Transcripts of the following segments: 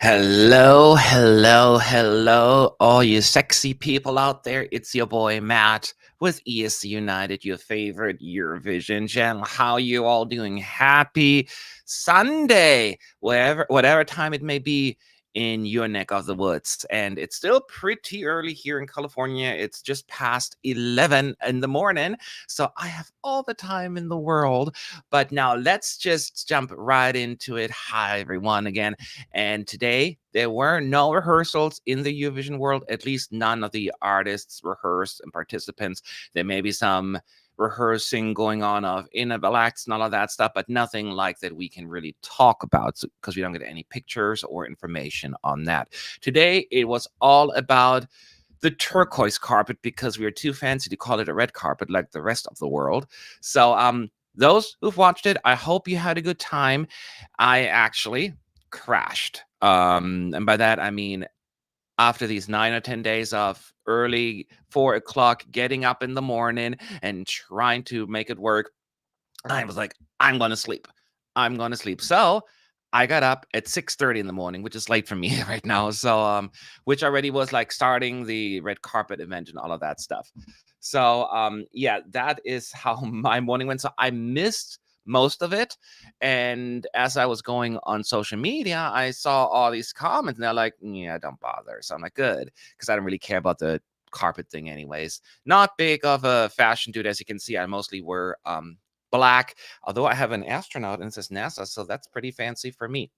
Hello, hello, hello, all you sexy people out there. It's your boy Matt with ESC United, your favorite Eurovision channel. How you all doing? Happy Sunday, whatever time it may be in your neck of the woods. And it's still pretty early here in California. It's just past 11 in the morning, so I have all the time in the world. But now let's just jump right into it. Hi, everyone, again. And today, there were no rehearsals in the Eurovision world, at least none of the artists rehearsed and participants. There may be some rehearsing going on of inner acts and all of that stuff, but nothing like that we can really talk about because we don't get any pictures or information on that. Today, it was all about the turquoise carpet because we are too fancy to call it a red carpet like the rest of the world. So, those who've watched it, I hope you had a good time. I actually crashed. And by that, I mean, after these 9 or 10 days of early 4 o'clock, getting up in the morning and trying to make it work, I was like, I'm going to sleep. I'm going to sleep. So I got up at 6:30 in the morning, which is late for me right now. So, which already was like starting the red carpet event and all of that stuff. So, yeah, that is how my morning went. So I missed most of it. And as I was going on social media, I saw all these comments and they're like, yeah, don't bother. So I'm like, good, because I don't really care about the carpet thing anyways. Not big of a fashion dude. As you can see, I mostly wear black, although I have an astronaut and it says NASA, so that's pretty fancy for me.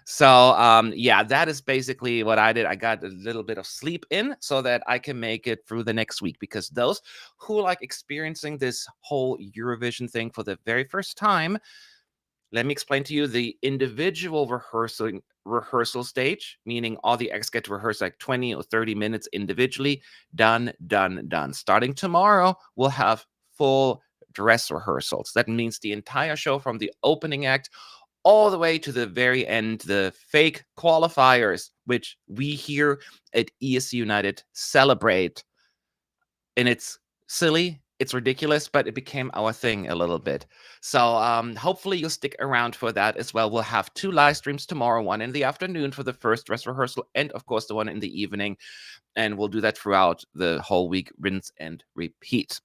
So, yeah, that is basically what I did. I got a little bit of sleep in so that I can make it through the next week, because those who like experiencing this whole Eurovision thing for the very first time, let me explain to you the individual rehearsal stage, meaning all the acts get to rehearse like 20 or 30 minutes individually. Done, done, done. Starting tomorrow, we'll have full dress rehearsals. That means the entire show from the opening act all the way to the very end, the fake qualifiers, which we here at ESC United celebrate. And it's silly, it's ridiculous, but it became our thing a little bit. So, hopefully you'll stick around for that as well. We'll have 2 live streams tomorrow, one in the afternoon for the first dress rehearsal, and of course the one in the evening. And we'll do that throughout the whole week, rinse and repeat.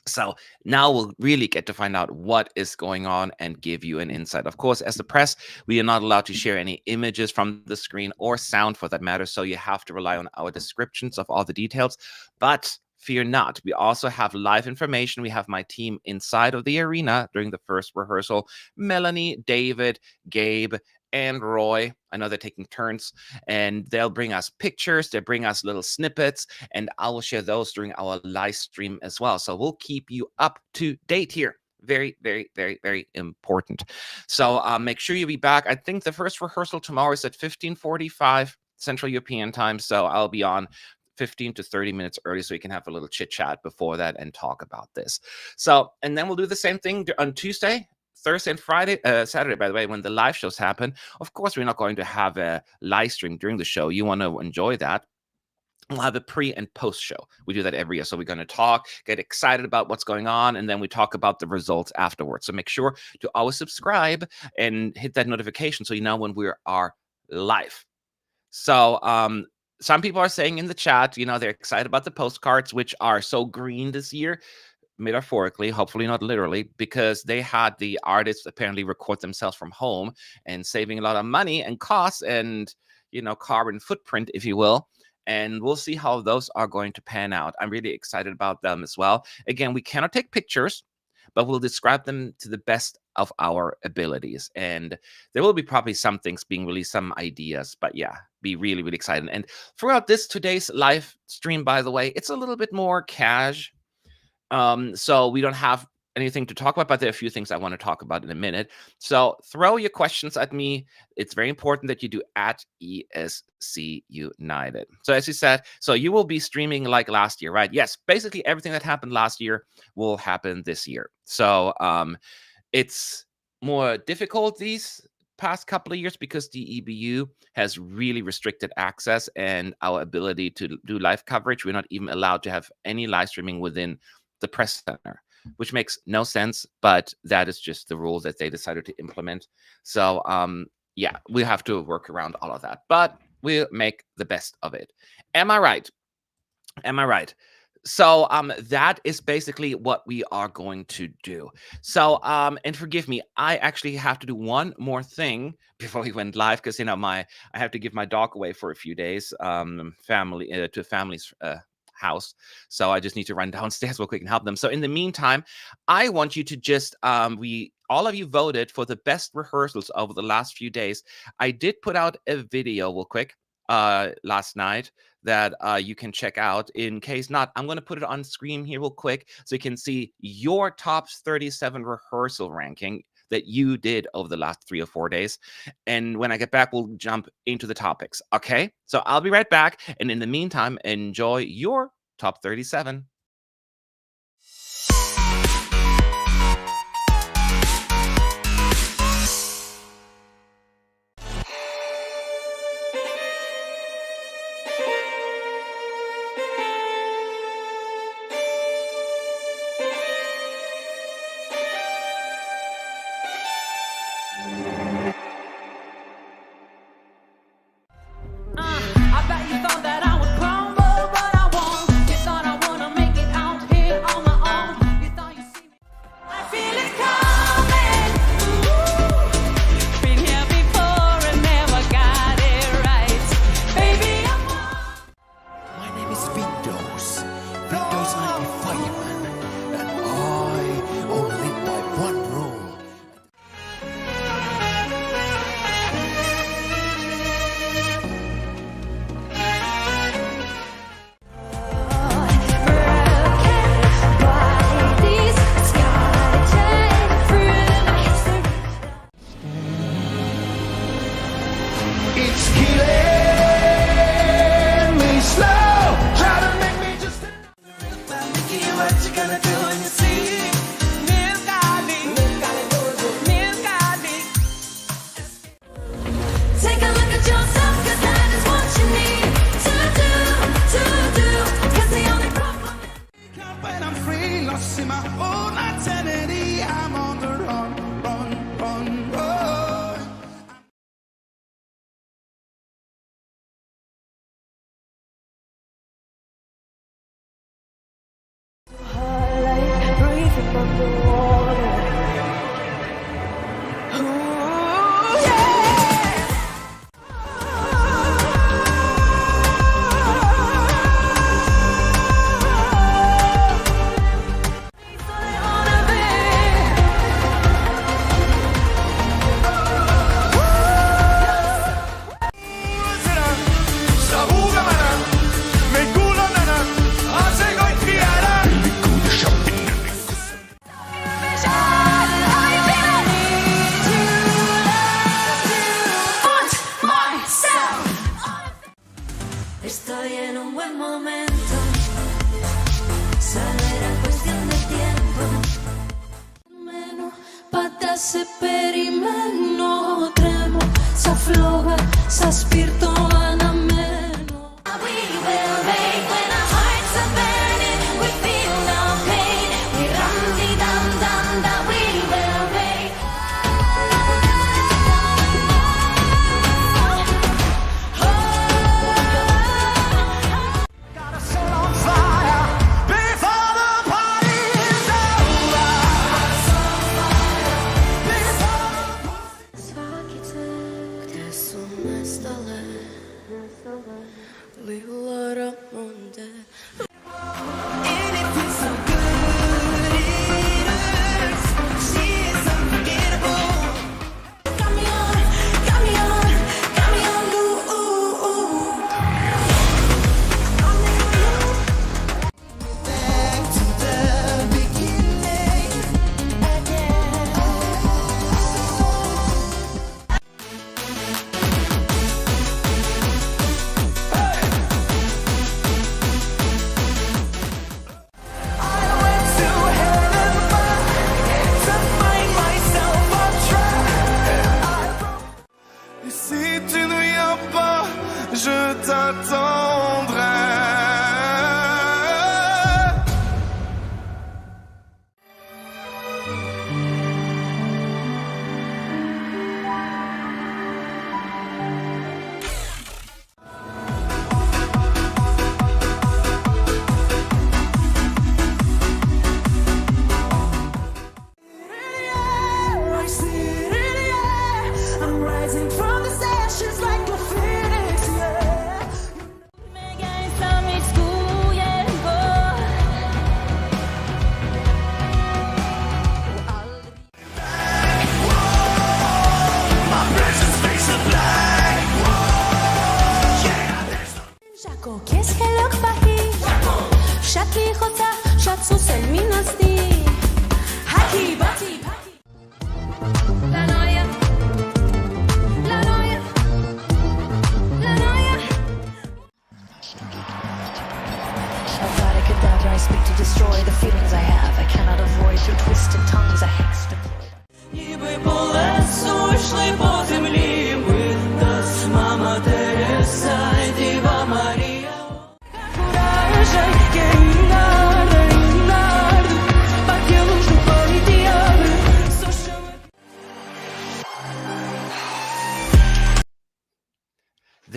So now we'll really get to find out what is going on and give you an insight. Of course, as the press, we are not allowed to share any images from the screen or sound for that matter. So you have to rely on our descriptions of all the details. But fear not, we also have live information. We have my team inside of the arena during the first rehearsal: Melanie, David, Gabe, and Roy. I know they're taking turns, and they'll bring us pictures, they bring us little snippets, and I will share those during our live stream as well. So we'll keep you up to date here. Very, very, very, very important. So, make sure you be back. I think the first rehearsal tomorrow is at 15:45 Central European time. So I'll be on 15 to 30 minutes early so we can have a little chit chat before that and talk about this. So, and then we'll do the same thing on Tuesday, Thursday, and Friday, Saturday, by the way, when the live shows happen. Of course, we're not going to have a live stream during the show. You want to enjoy that. We'll have a pre and post show. We do that every year. So we're going to talk, get excited about what's going on, and then we talk about the results afterwards. So make sure to always subscribe and hit that notification so you know when we are live. So, some people are saying in the chat, they're excited about the postcards, which are so green this year, metaphorically, hopefully not literally, because they had the artists apparently record themselves from home and saving a lot of money and costs and, carbon footprint, if you will. And we'll see how those are going to pan out. I'm really excited about them as well. Again, we cannot take pictures, but we'll describe them to the best of our abilities. And there will be probably some things being released, some ideas, but yeah, be really, really excited. And throughout today's live stream, by the way, it's a little bit more cash. So we don't have anything to talk about, but there are a few things I want to talk about in a minute. So throw your questions at me. It's very important that you do at ESC United. So as you said, so you will be streaming like last year, right? Yes, basically everything that happened last year will happen this year. So it's more difficult these past couple of years because the EBU has really restricted access and our ability to do live coverage. We're not even allowed to have any live streaming within the press center, which makes no sense, but that is just the rule that they decided to implement. So, yeah, we have to work around all of that, but we'll make the best of it. Am I right? Am I right? So that is basically what we are going to do. So and forgive me, I actually have to do one more thing before we went live, because I have to give my dog away for a few days, family to family's house. So I just need to run downstairs real quick and help them. So in the meantime, I want you to just we all of you voted for the best rehearsals over the last few days. I did put out a video real quick last night that you can check out. In case not, I'm going to put it on screen here real quick so you can see your top 37 rehearsal ranking that you did over the last 3 or 4 days. And when I get back, we'll jump into the topics. Okay, so I'll be right back, and in the meantime, enjoy your top 37.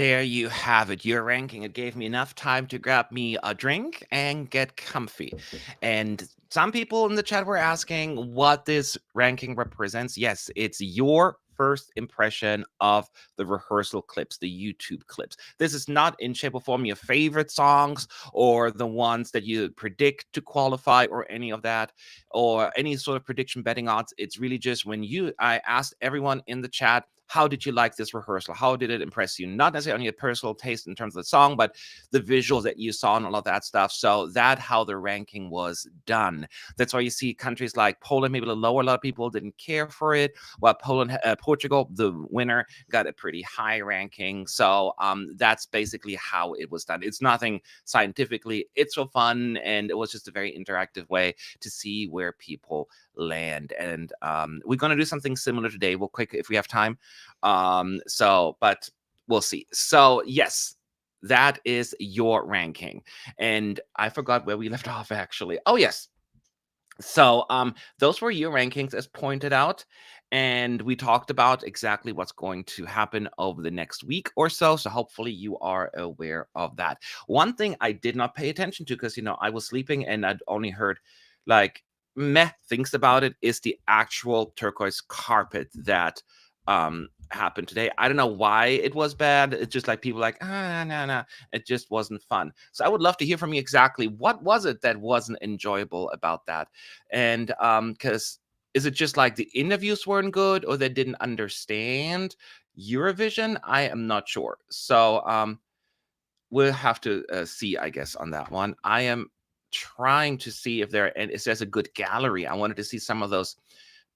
there you have it, your ranking. It gave me enough time to grab me a drink and get comfy. And some people in the chat were asking what this ranking represents. Yes, it's your first impression of the rehearsal clips, the YouTube clips. This is not in shape or form your favorite songs or the ones that you predict to qualify or any of that or any sort of prediction betting odds. It's really just I asked everyone in the chat, how did you like this rehearsal? How did it impress you? Not necessarily on your personal taste in terms of the song, but the visuals that you saw and all of that stuff. So that's how the ranking was done. That's why you see countries like Poland, maybe a little lower. A lot of people didn't care for it. While Portugal, the winner, got a pretty high ranking. So that's basically how it was done. It's nothing scientifically. It's so fun, and it was just a very interactive way to see where people land. And we're going to do something similar today. We'll quick if we have time. But we'll see. So yes, that is your ranking. And I forgot where we left off actually. Oh yes. So those were your rankings as pointed out. And we talked about exactly what's going to happen over the next week or so. So hopefully you are aware of that. One thing I did not pay attention to because I was sleeping and I'd only heard like meh things about it is the actual turquoise carpet that happened today. I don't know why it was bad. It's just like people like, no. It just wasn't fun. So I would love to hear from you exactly what was it that wasn't enjoyable about that. And because is it just like the interviews weren't good or they didn't understand Eurovision? I am not sure. So we'll have to see, I guess, on that one. I am trying to see if there's a good gallery. I wanted to see some of those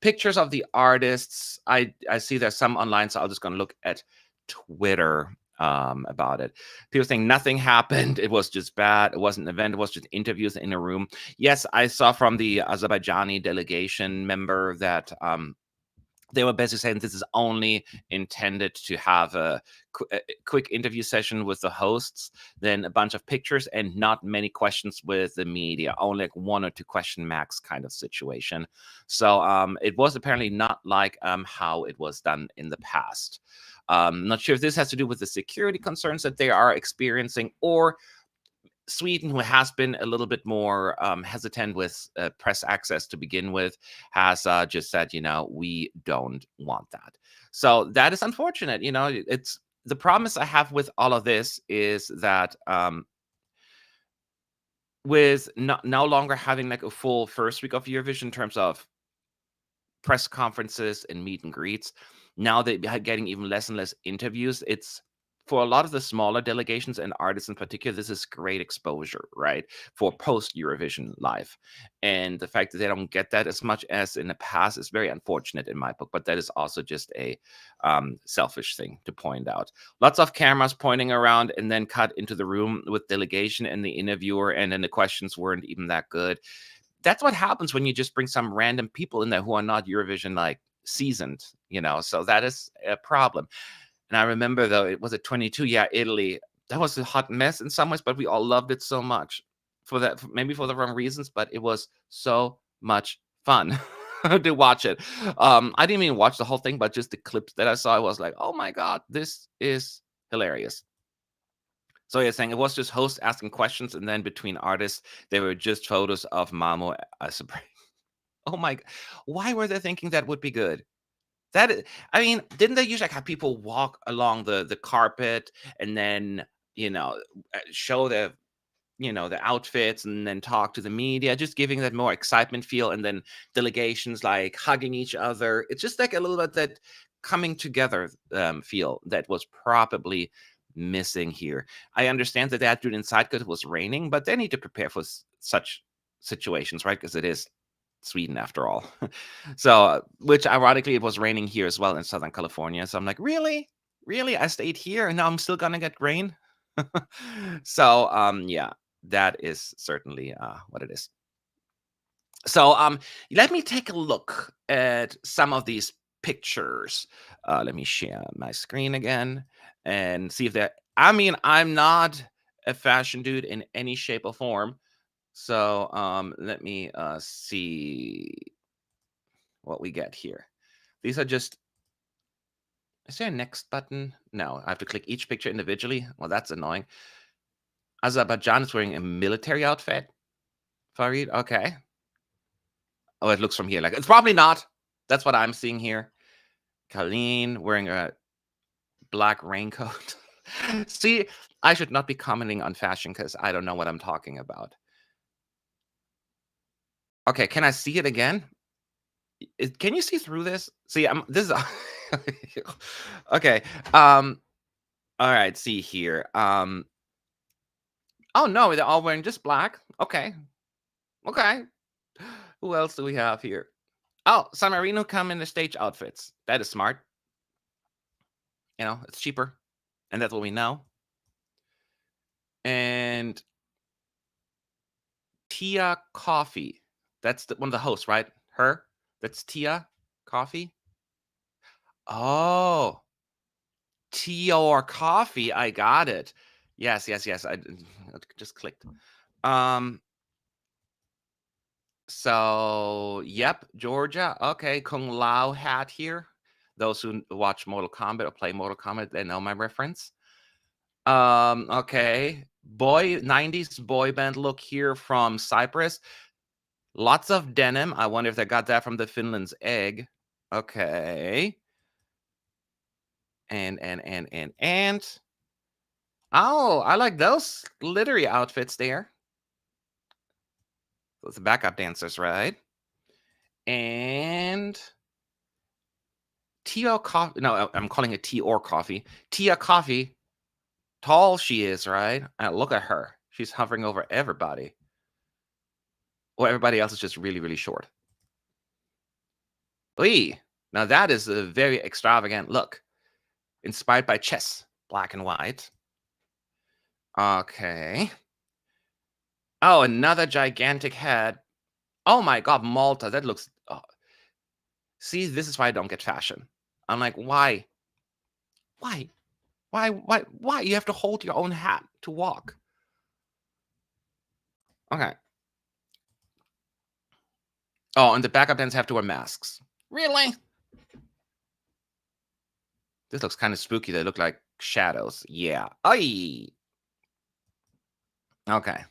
pictures of the artists. I see there's some online, so I'm just going to look at Twitter about it. People saying nothing happened. It was just bad. It wasn't an event. It was just interviews in a room. Yes, I saw from the Azerbaijani delegation member that they were basically saying this is only intended to have a quick interview session with the hosts, then a bunch of pictures and not many questions with the media, only like 1 or 2 question max kind of situation. So it was apparently not like how it was done in the past. Not sure if this has to do with the security concerns that they are experiencing or Sweden, who has been a little bit more hesitant with press access to begin with, has just said, we don't want that. So that is unfortunate. It's the promise I have with all of this is that with no longer having like a full first week of Eurovision in terms of press conferences and meet and greets, now they're getting even less and less interviews. It's for a lot of the smaller delegations and artists in particular, this is great exposure, right? For post Eurovision life. And the fact that they don't get that as much as in the past is very unfortunate in my book, but that is also just a selfish thing to point out. Lots of cameras pointing around and then cut into the room with delegation and the interviewer, and then the questions weren't even that good. That's what happens when you just bring some random people in there who are not Eurovision like seasoned, so that is a problem. And I remember though, it was at 22. Yeah, Italy. That was a hot mess in some ways, but we all loved it so much for that, maybe for the wrong reasons, but it was so much fun to watch it. I didn't even watch the whole thing, but just the clips that I saw, I was like, oh my God, this is hilarious. So you're saying it was just hosts asking questions, and then between artists, they were just photos of Mamo as a break. Oh my, why were they thinking that would be good? I mean, didn't they usually have people walk along the carpet and then, show the outfits and then talk to the media, just giving that more excitement feel, and then delegations like hugging each other. It's just like a little bit that coming together feel that was probably missing here. I understand that they had to do it inside because it was raining, but they need to prepare for such situations, right? Because it is Sweden after all. So, which ironically, it was raining here as well in Southern California. So I'm like, really? Really? I stayed here and now I'm still gonna get rain? So, yeah, that is certainly what it is. So, let me take a look at some of these pictures. Let me share my screen again and see if they're. I mean, I'm not a fashion dude in any shape or form. So, let me see what we get here. These are just Is there a next button? No, I have to click each picture individually. Well, that's annoying. Azerbaijan is wearing a military outfit. Farid, okay. Oh, it looks from here like it's probably not. That's what I'm seeing here. Kaleen wearing a black raincoat. See, I should not be commenting on fashion because I don't know what I'm talking about. Okay, can I see it again? Can you see through this? See, this is okay. All right, see here. Oh no, they're all wearing just black. Okay. Okay. Who else do we have here? Oh, San Marino come in the stage outfits. That is smart. You know, it's cheaper. And that's what we know. And Tia Coffee. That's one of the hosts, right? Her? That's Tia Coffee? Oh. Tea or coffee. I got it. Yes. I just clicked. So, yep, Georgia. Okay, Kung Lao hat here. Those who watch Mortal Kombat or play Mortal Kombat, they know my reference. Okay. 90s boy band look here from Cyprus. Lots of denim. I wonder if they got that from the Finland's egg. Okay. And. Oh, I like those glittery outfits there. Those are backup dancers, right? And Tia Coffee. No, I'm calling it tea or coffee. Tia Coffee. Tall she is, right? And look at her. She's hovering over everybody. Or everybody else is just really, really short. Oy. Now that is a very extravagant look. Inspired by chess. Black and white. Okay. Oh, another gigantic head. Oh my god, Malta. That looks... Oh. See, this is why I don't get fashion. I'm like, why? Why? Why? You have to hold your own hat to walk. Okay. Oh, and the backup dancers have to wear masks. Really? This looks kind of spooky. They look like shadows. Yeah. Aye. Okay.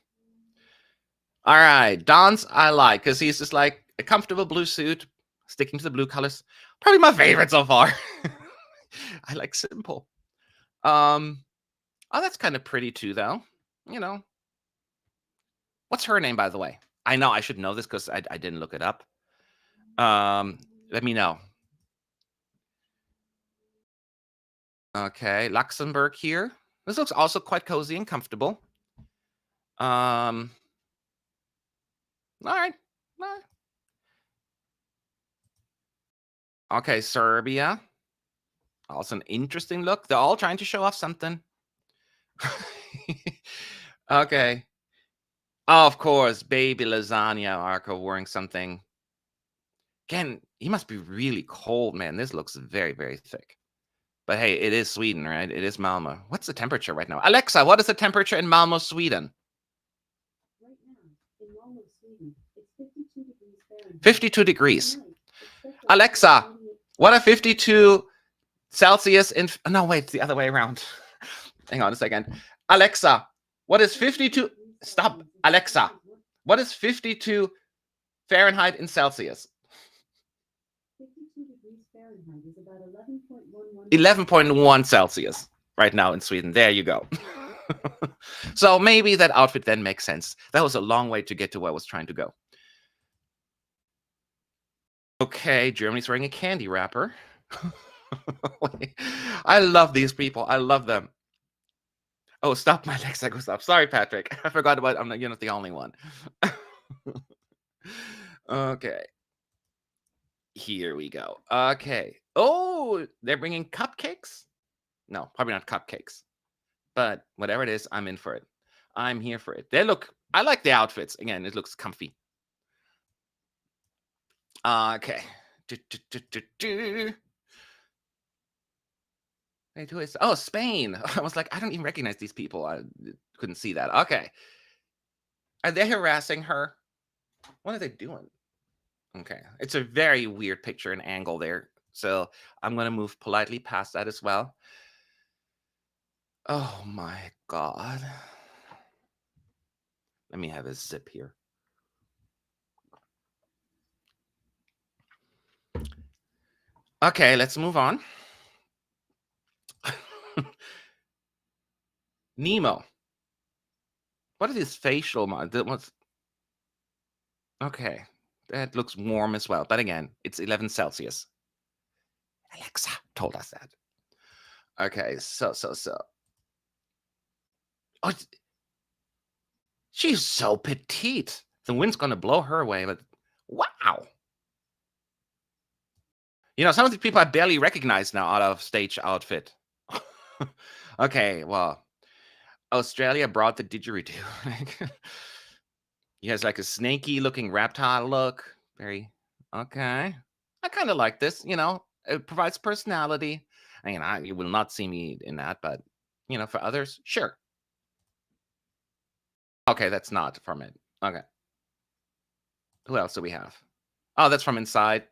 All right. Don's I like because he's just like a comfortable blue suit, sticking to the blue colors. Probably my favorite so far. I like simple. Oh, that's kind of pretty too, though. You know. What's her name, by the way? I know I should know this because I didn't look it up. Let me know. Okay, Luxembourg here. This looks also quite cozy and comfortable. All right. Okay, Serbia. Also an interesting look. They're all trying to show off something. Okay. Oh, of course, baby lasagna. Arco wearing something. Again, he must be really cold, man. This looks very, very thick. But hey, it is Sweden, right? It is Malmo. What's the temperature right now? Alexa, what is the temperature in Malmo, Sweden? Right now, in Malmo, Sweden, it's 52 degrees Fahrenheit. 52 degrees. Alexa, what are 52 Celsius in... No, wait, it's the other way around. Hang on a second. Alexa, what is 52... Stop. Alexa, what is 52 Fahrenheit in Celsius? 52 degrees Fahrenheit is about 11.1 Celsius right now in Sweden. There you go. So maybe that outfit then makes sense. That was a long way to get to where I was trying to go. Okay, Germany's wearing a candy wrapper. I love these people. I love them. Oh, stop my Alexa, go stop. Sorry, Patrick. I forgot about... you're not the only one. Okay. Here we go. Okay. Oh, they're bringing cupcakes? No, probably not cupcakes. But whatever it is, I'm in for it. I'm here for it. I like the outfits. Again, it looks comfy. Okay. Wait, who is... Oh, Spain. I was like, I don't even recognize these people. I couldn't see that. Okay. Are they harassing her? What are they doing? Okay. It's a very weird picture and angle there. So I'm gonna move politely past that as well. Oh my god. Let me have a sip here. Okay, let's move on. Nemo. What are these facial okay, that looks warm as well. But again, it's 11 Celsius. Alexa told us that. Okay, so. Oh, she's so petite. The wind's gonna blow her away, but wow. You know, some of these people I barely recognize now out of stage outfit. Okay, well, Australia brought the didgeridoo. He has like a snaky looking reptile look. Very okay. I kind of like this, you know, it provides personality. I mean, you will not see me in that, but you know, for others, sure. Okay, that's not from it. Okay. Who else do we have? Oh, that's from inside.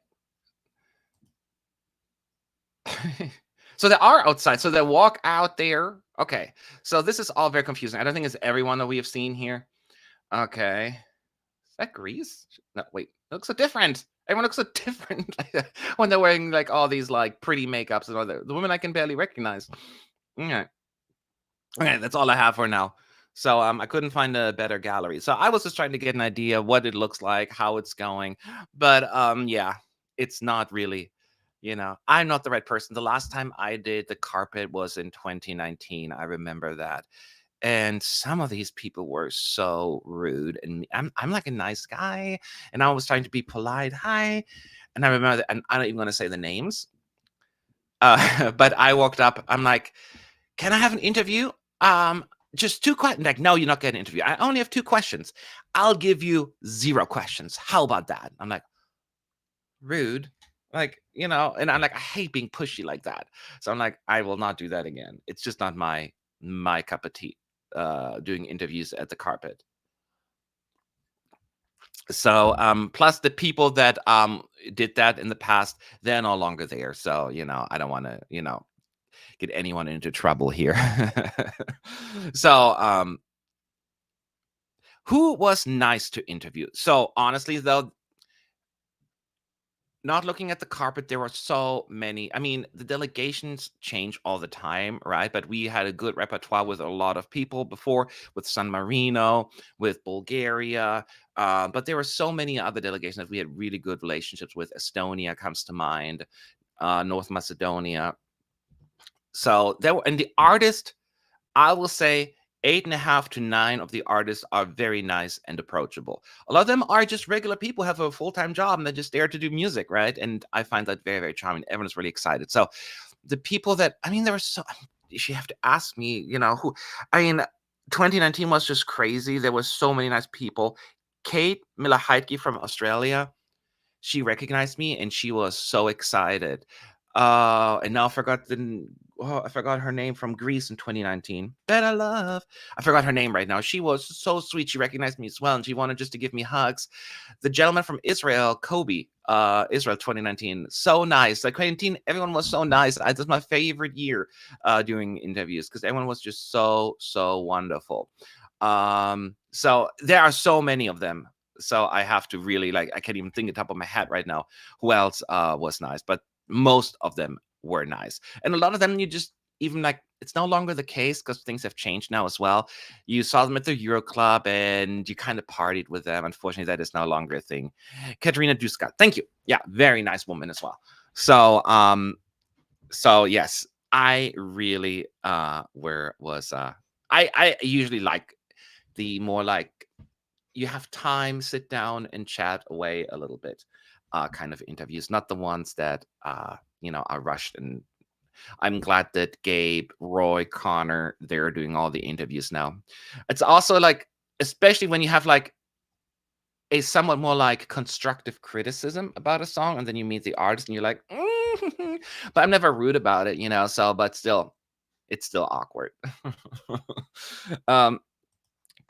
So they are outside. So they walk out there. Okay. So this is all very confusing. I don't think it's everyone that we have seen here. Okay. Is that Greece? No, wait. It looks so different. Everyone looks so different when they're wearing like all these like pretty makeups and all the women I can barely recognize. Okay. Okay, that's all I have for now. So I couldn't find a better gallery. So I was just trying to get an idea what it looks like, how it's going. But yeah, it's not really, you know, I'm not the right person. The last time I did the carpet was in 2019. I remember that. And some of these people were so rude. And I'm like a nice guy. And I was trying to be polite. Hi. And I remember that, and I'm not even gonna say the names. But I walked up, I'm like, can I have an interview? Just 2 questions. Like, no, you're not getting an interview. I only have 2 questions. I'll give you 0 questions. How about that? I'm like, rude. Like, you know, and I'm like, I hate being pushy like that. So I'm like, I will not do that again. It's just not my cup of tea, doing interviews at the carpet. So plus the people that did that in the past, they're no longer there. So, you know, I don't want to, you know, get anyone into trouble here. So, who was nice to interview? So, honestly, though, not looking at the carpet, there were so many. I mean, the delegations change all the time, right? But we had a good repertoire with a lot of people before, with San Marino, with Bulgaria. But there were so many other delegations that we had really good relationships with. Estonia comes to mind, North Macedonia. So there were, and the artist, I will say 8.5 to 9 of the artists are very nice and approachable. A lot of them are just regular people, have a full-time job, and they're just there to do music, right? And I find that very, very charming. Everyone's really excited. So the people that, I mean, there were so, you have to ask me, you know, who, I mean, 2019 was just crazy. There were so many nice people. Kate Miller-Heidke from Australia, she recognized me and she was so excited. And now I forgot her name from Greece in 2019. Better Love. I forgot her name right now. She was so sweet. She recognized me as well, and she wanted just to give me hugs. The gentleman from Israel, Kobe, Israel 2019, so nice. Like 2019, everyone was so nice. This is my favorite year doing interviews because everyone was just so wonderful. So there are so many of them. So I have to really like, I can't even think at the top of my head right now who else was nice, but most of them were nice. And a lot of them you just even like, it's no longer the case because things have changed now as well. You saw them at the Euro Club and you kind of partied with them. Unfortunately, that is no longer a thing. Katerina Duska, thank you. Yeah, very nice woman as well. So yes, I really I usually like the more like you have time, sit down and chat away a little bit kind of interviews, not the ones that you know, are rushed. And I'm glad that Gabe, Roy, Connor, they're doing all the interviews now. It's also like, especially when you have like a somewhat more like constructive criticism about a song, and then you meet the artist and you're like, but I'm never rude about it, you know. So, but still, it's still awkward. um,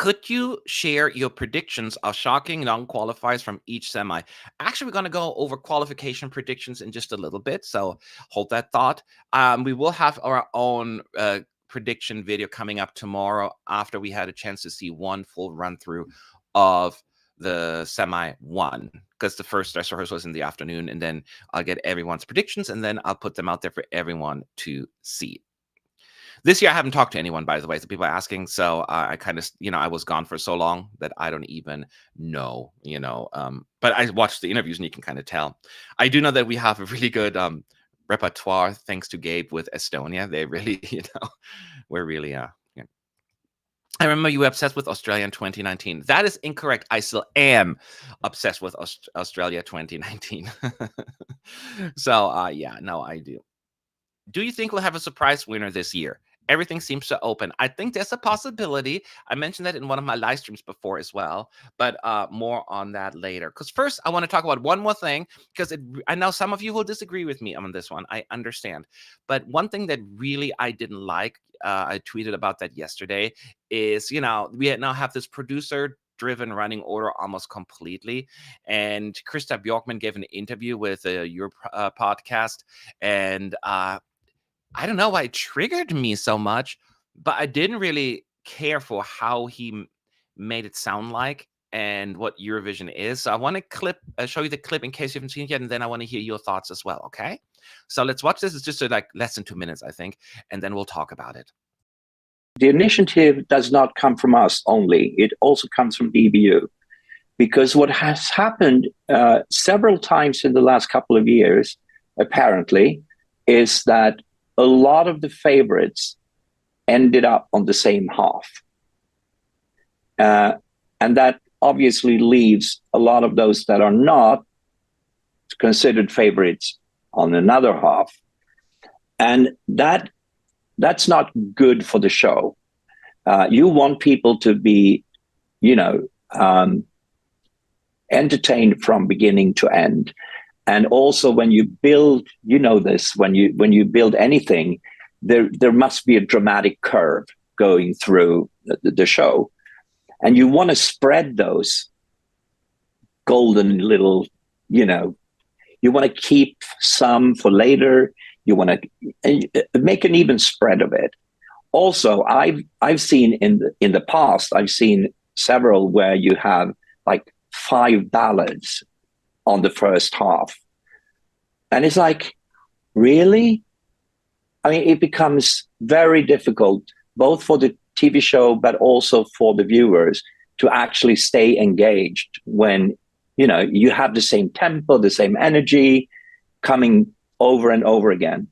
Could you share your predictions of shocking non-qualifiers from each semi? Actually, we're going to go over qualification predictions in just a little bit, so hold that thought. We will have our own prediction video coming up tomorrow after we had a chance to see one full run-through of the semi one, because the first dress rehearsal was in the afternoon, and then I'll get everyone's predictions, and then I'll put them out there for everyone to see. This year, I haven't talked to anyone, by the way, so people are asking. So I kind of, I was gone for so long that I don't even know, but I watched the interviews and you can kind of tell. I do know that we have a really good repertoire, thanks to Gabe with Estonia. They really, we're really, I remember you were obsessed with Australia in 2019. That is incorrect. I still am obsessed with Australia 2019. So, yeah, no, I do. Do you think we'll have a surprise winner this year? Everything seems so open. I think there's a possibility. I mentioned that in one of my live streams before as well, but more on that later. Because first, I want to talk about one more thing, because I know some of you will disagree with me on this one. I understand. But one thing that really I didn't like, I tweeted about that yesterday, is, we now have this producer-driven running order almost completely. And Krista Bjorkman gave an interview with your podcast, and I don't know why it triggered me so much, but I didn't really care for how he made it sound like and what Eurovision is. So I want to show you the clip in case you haven't seen it yet, and then I want to hear your thoughts as well, okay? So let's watch this. It's just like less than 2 minutes, I think, and then we'll talk about it. The initiative does not come from us only. It also comes from DBU. Because what has happened several times in the last couple of years, apparently, is that a lot of the favorites ended up on the same half. And that obviously leaves a lot of those that are not considered favorites on another half. And that's not good for the show. You want people to be, entertained from beginning to end. And also when you build, when you build anything, there must be a dramatic curve going through the show. And you want to spread those golden little, you want to keep some for later. You want to make an even spread of it. Also, I've seen in the past, I've seen several where you have like 5 ballads on the first half. And it's like, really? I mean, it becomes very difficult, both for the TV show, but also for the viewers to actually stay engaged when, you have the same tempo, the same energy coming over and over again.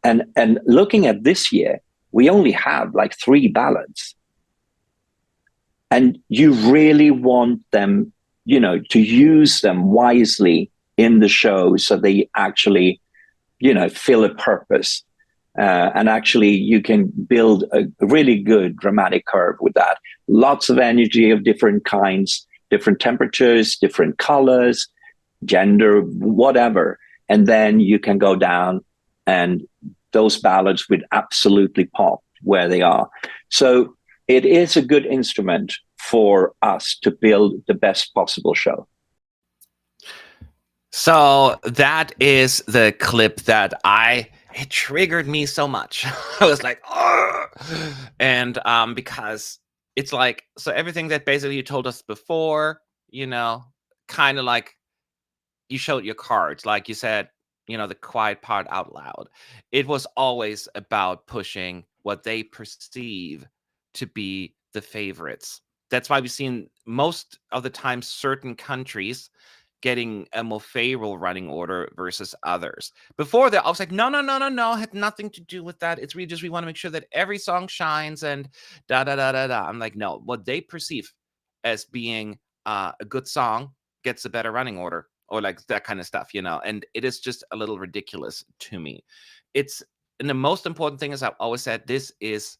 And looking at this year, we only have like 3 ballads. And you really want them, to use them wisely in the show so they actually, fill a purpose. And actually you can build a really good dramatic curve with that. Lots of energy of different kinds, different temperatures, different colors, gender, whatever. And then you can go down and those ballads would absolutely pop where they are. So it is a good instrument for us to build the best possible show. So that is the clip that it triggered me so much. I was like, oh! And because it's like, so everything that basically you told us before, kind of like you showed your cards, like you said, the quiet part out loud. It was always about pushing what they perceive to be the favorites. That's why we've seen most of the time certain countries getting a more favorable running order versus others. Before that, I was like, no, had nothing to do with that. It's really just we want to make sure that every song shines and da-da-da-da-da. I'm like, no, what they perceive as being a good song gets a better running order, or like that kind of stuff, and it is just a little ridiculous to me. And the most important thing is, I've always said, this is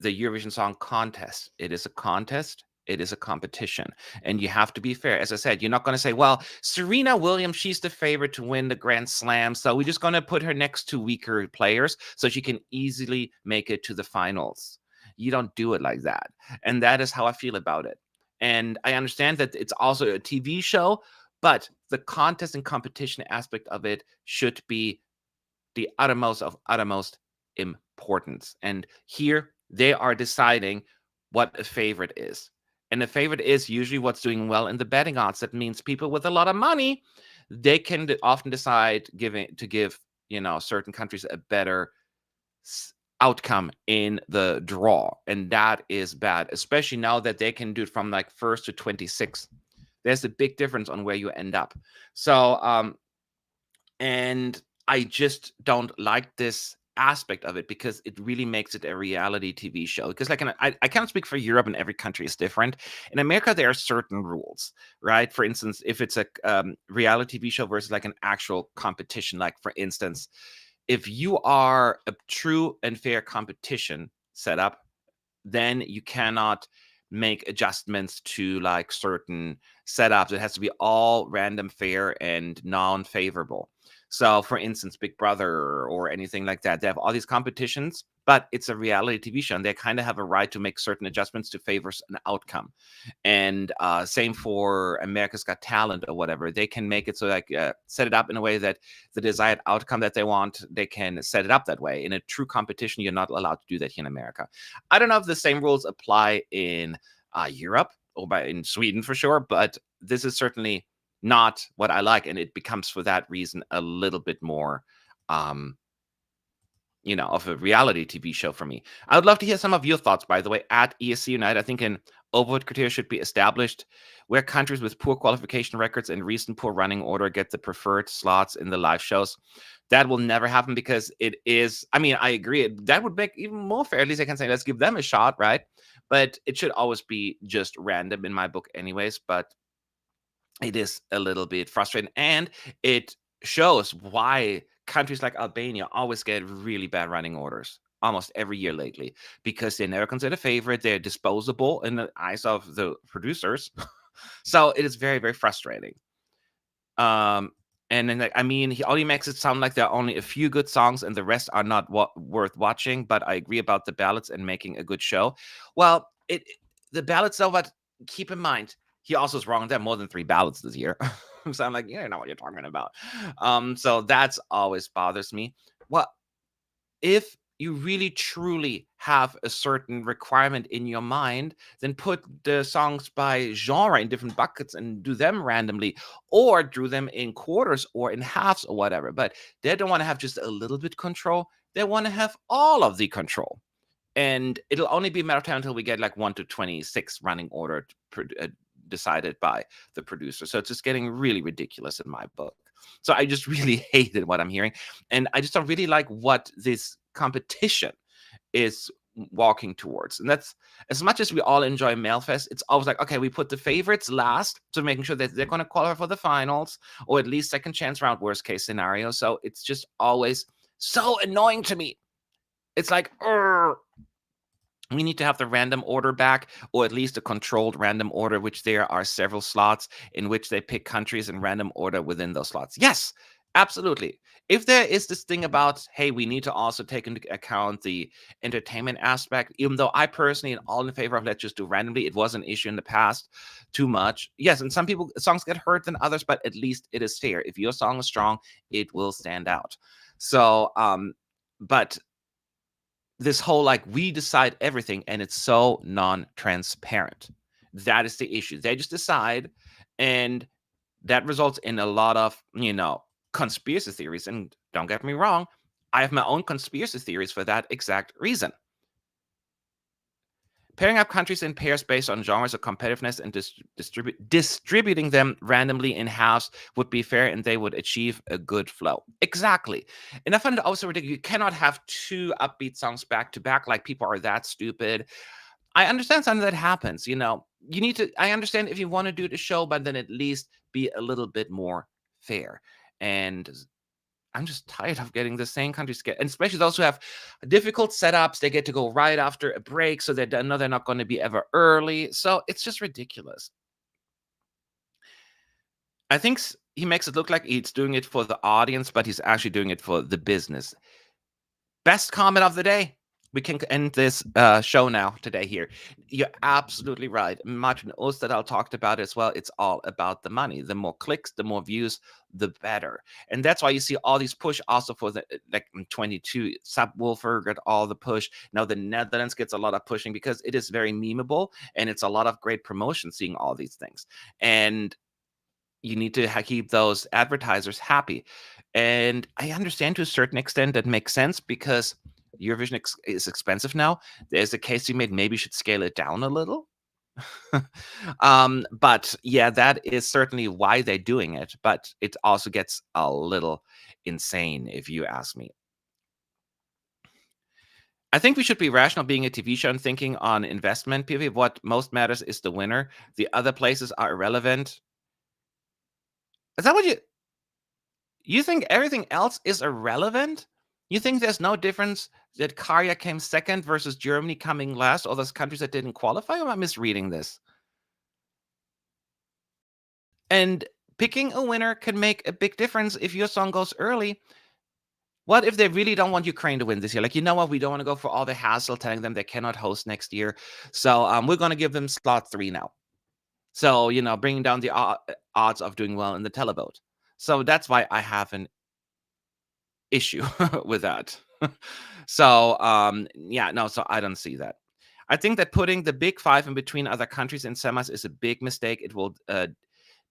the Eurovision Song Contest. It is a contest. It is a competition, and you have to be fair. As I said, you're not going to say, well, Serena Williams, she's the favorite to win the Grand Slam, so we're just going to put her next to weaker players so she can easily make it to the finals. You don't do it like that. And that is how I feel about it. And I understand that it's also a TV show, but the contest and competition aspect of it should be the uttermost of uttermost importance. And here they are deciding what a favorite is. And a favorite is usually what's doing well in the betting odds. That means people with a lot of money, they can often decide to give, certain countries a better outcome in the draw. And that is bad, especially now that they can do it from like 1st to 26th. There's a big difference on where you end up. So, and I just don't like this aspect of it because it really makes it a reality TV show. Because I can't speak for Europe, and every country is different. In America, there are certain rules, right? For instance, if it's a reality TV show versus like an actual competition, like for instance, if you are a true and fair competition setup, then you cannot make adjustments to like certain setups. It has to be all random, fair, and non-favorable. So, for instance, Big Brother or anything like that, they have all these competitions, but it's a reality TV show, and they kind of have a right to make certain adjustments to favor an outcome. And same for America's Got Talent or whatever. They can make it so like set it up in a way that the desired outcome that they want, they can set it up that way. In a true competition, you're not allowed to do that here in America. I don't know if the same rules apply in Europe or in Sweden for sure, but this is certainly not what I like, and it becomes for that reason a little bit more of a reality TV show for me. I would love to hear some of your thoughts, by the way, at ESC United. I think an overvote criteria should be established where countries with poor qualification records and recent poor running order get the preferred slots in the live shows. That will never happen because it is, I agree, that would make even more fair. At least I can say, let's give them a shot, right? But it should always be just random in my book anyways, but it is a little bit frustrating, and it shows why countries like Albania always get really bad running orders almost every year lately, because they're never considered a favorite. They're disposable in the eyes of the producers. So it is very, very frustrating. And then, he only makes it sound like there are only a few good songs and the rest are not worth watching. But I agree about the ballads and making a good show. Well, the ballads, though, but keep in mind, he also is wrong. There are more than 3 ballads this year. So I'm like, you don't know what you're talking about. So that's always bothers me. Well, if you really truly have a certain requirement in your mind, then put the songs by genre in different buckets and do them randomly, or do them in quarters or in halves or whatever. But they don't want to have just a little bit control. They want to have all of the control. And it'll only be a matter of time until we get like 1 to 26 running order decided by the producer. So it's just getting really ridiculous in my book. So I just really hated what I'm hearing. And I just don't really like what this competition is walking towards. And that's, as much as we all enjoy Mailfest, it's always like, okay, we put the favorites last, so making sure that they're going to qualify for the finals or at least second chance round, worst case scenario. So it's just always so annoying to me. It's like, we need to have the random order back, or at least a controlled random order, which there are several slots in which they pick countries in random order within those slots. Yes, absolutely. If there is this thing about, hey, we need to also take into account the entertainment aspect, even though I personally am all in favor of let's just do randomly. It was an issue in the past too much. Yes, and some people, songs get hurt than others, but at least it is fair. If your song is strong, it will stand out. So, but this whole like we decide everything, and it's so non-transparent. That is the issue. They just decide, and that results in a lot of conspiracy theories. And don't get me wrong, I have my own conspiracy theories for that exact reason. Pairing up countries in pairs based on genres of competitiveness and distributing them randomly in halves would be fair, and they would achieve a good flow. Exactly. And I find it also ridiculous. You cannot have 2 upbeat songs back to back. Like, people are that stupid. I understand something that happens. You need to, I understand if you want to do the show, but then at least be a little bit more fair. And I'm just tired of getting the same countries and especially those who have difficult setups. They get to go right after a break, so they know they're not going to be ever early. So it's just ridiculous. I think he makes it look like he's doing it for the audience, but he's actually doing it for the business. Best comment of the day. we can end this show now today here. You're absolutely right. Martin Osterdahl talked about it as well. It's all about the money. The more clicks, the more views, the better. And that's why you see all these push also for the like in 22. Subwoofer got all the push. Now the Netherlands gets a lot of pushing because it is very memeable and it's a lot of great promotion seeing all these things. And you need to keep those advertisers happy. And I understand to a certain extent that makes sense because Eurovision is expensive now. There's a case you made, maybe you should scale it down a little. But yeah, that is certainly why they're doing it. But it also gets a little insane, if you ask me. I think we should be rational being a TV show and thinking on investment. PV, what most matters is the winner. The other places are irrelevant. Is that what you think everything else is irrelevant? You think there's no difference that Karja came second versus Germany coming last, or those countries that didn't qualify? Or am I misreading this? And picking a winner can make a big difference if your song goes early. What if they really don't want Ukraine to win this year? Like, you know what? We don't want to go for all the hassle telling them they cannot host next year. So we're going to give them slot 3 now. So, you know, bringing down the odds of doing well in the televote. So that's why I have an issue with that. So, yeah, no, so I don't see that. I think that putting the big 5 in between other countries in semis is a big mistake. It will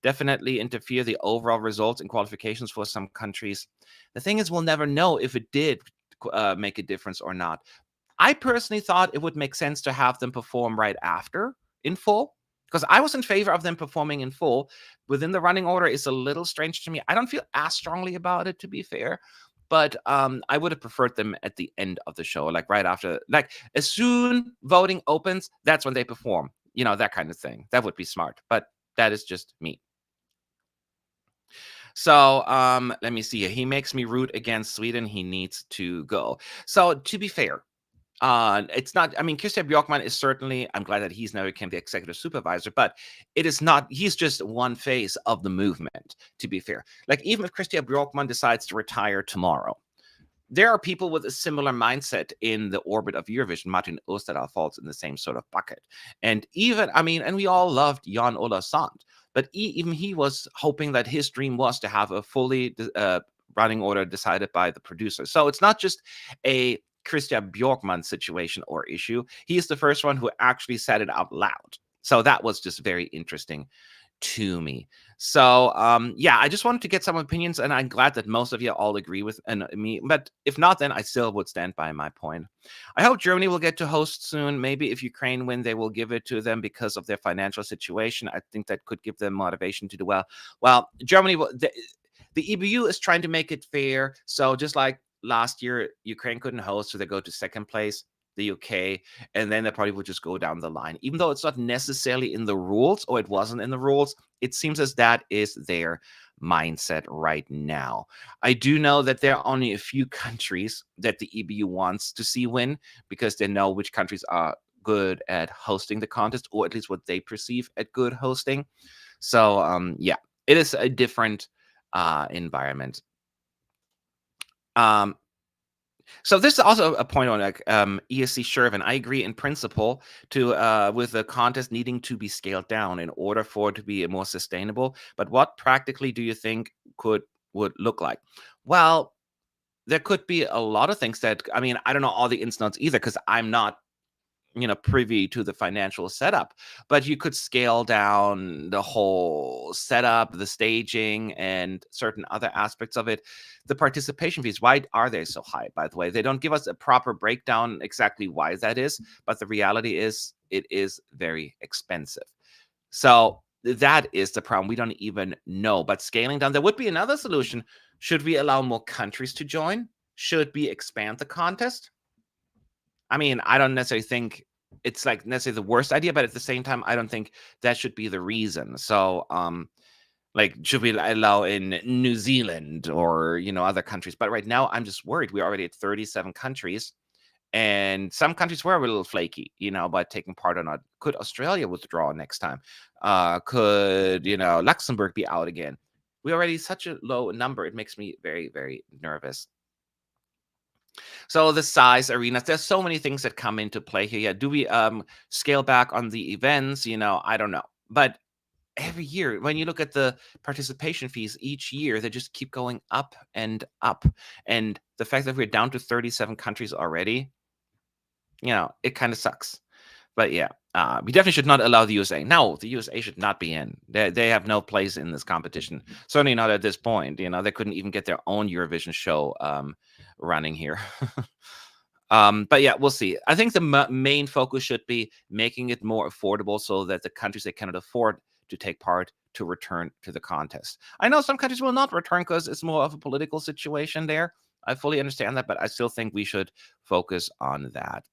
definitely interfere the overall results and qualifications for some countries. The thing is, we'll never know if it did make a difference or not. I personally thought it would make sense to have them perform right after in full, because I was in favor of them performing in full. Within the running order is a little strange to me. I don't feel as strongly about it, to be fair. But I would have preferred them at the end of the show, like right after, like as soon voting opens, that's when they perform. You know, that kind of thing. That would be smart. But that is just me. So let me see. He makes me root against Sweden. He needs to go. So to be fair, it's not, I mean, Christian Björkman is certainly, I'm glad that he's now became the executive supervisor, but it is not, he's just one face of the movement, to be fair. Like, even if Christian Björkman decides to retire tomorrow, there are people with a similar mindset in the orbit of Eurovision. Martin Osterdahl falls in the same sort of bucket. And even, I mean, and we all loved Jan Ola Sand, but even he was hoping that his dream was to have a fully running order decided by the producer. So it's not just a Christian Björkman situation or issue. He is the first one who actually said it out loud. So that was just very interesting to me. So yeah, I just wanted to get some opinions, and I'm glad that most of you all agree with me. But if not, then I still would stand by my point. I hope Germany will get to host soon. Maybe if Ukraine win, they will give it to them because of their financial situation. I think that could give them motivation to do well. Well, Germany will. The EBU is trying to make it fair. So just like last year, Ukraine couldn't host, so they go to second place, the UK, and then they probably would just go down the line. Even though it's not necessarily in the rules, or it wasn't in the rules, it seems as that is their mindset right now. I do know that there are only a few countries that the EBU wants to see win, because they know which countries are good at hosting the contest, or at least what they perceive at good hosting. So yeah, it is a different environment. So this is also a point on like ESC Shervin. I agree in principle to with the contest needing to be scaled down in order for it to be more sustainable. But what practically do you think would look like? Well, there could be a lot of things that, I mean, I don't know all the ins and outs either, because I'm not, you know, privy to the financial setup, but you could scale down the whole setup, the staging, and certain other aspects of it. The participation fees, why are they so high, by the way? They don't give us a proper breakdown exactly why that is, but the reality is it is very expensive. So that is the problem. We don't even know. But scaling down, there would be another solution. Should we allow more countries to join? Should we expand the contest? I mean, I don't necessarily think it's like necessarily the worst idea, but at the same time, I don't think that should be the reason. So, like, should we allow in New Zealand or, you know, other countries? But right now, I'm just worried. We're already at 37 countries, and some countries were a little flaky, you know, by taking part or not. Could Australia withdraw next time? Could, you know, Luxembourg be out again? We already such a low number. It makes me very, very nervous. So the size, arenas, there's so many things that come into play here. Yeah, do we scale back on the events? I don't know. But every year, when you look at the participation fees each year, they just keep going up and up. And the fact that we're down to 37 countries already, it kind of sucks. But yeah, we definitely should not allow the USA. No, the USA should not be in. They have no place in this competition. Certainly not at this point. They couldn't even get their own Eurovision show running here. But yeah, we'll see. I think the main focus should be making it more affordable so that the countries that cannot afford to take part to return to the contest. I know some countries will not return because it's more of a political situation there. I fully understand that, but I still think we should focus on that.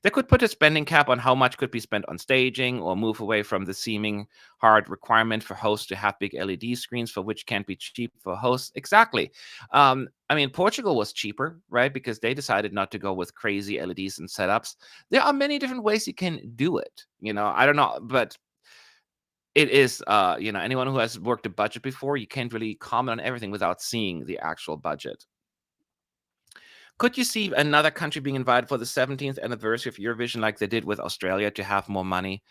They could put a spending cap on how much could be spent on staging or move away from the seeming hard requirement for hosts to have big LED screens for which can't be cheap for hosts. Exactly. I mean, Portugal was cheaper, right? Because they decided not to go with crazy LEDs and setups. There are many different ways you can do it. I don't know, but it is, anyone who has worked a budget before, you can't really comment on everything without seeing the actual budget. Could you see another country being invited for the 17th anniversary of Eurovision like they did with Australia to have more money?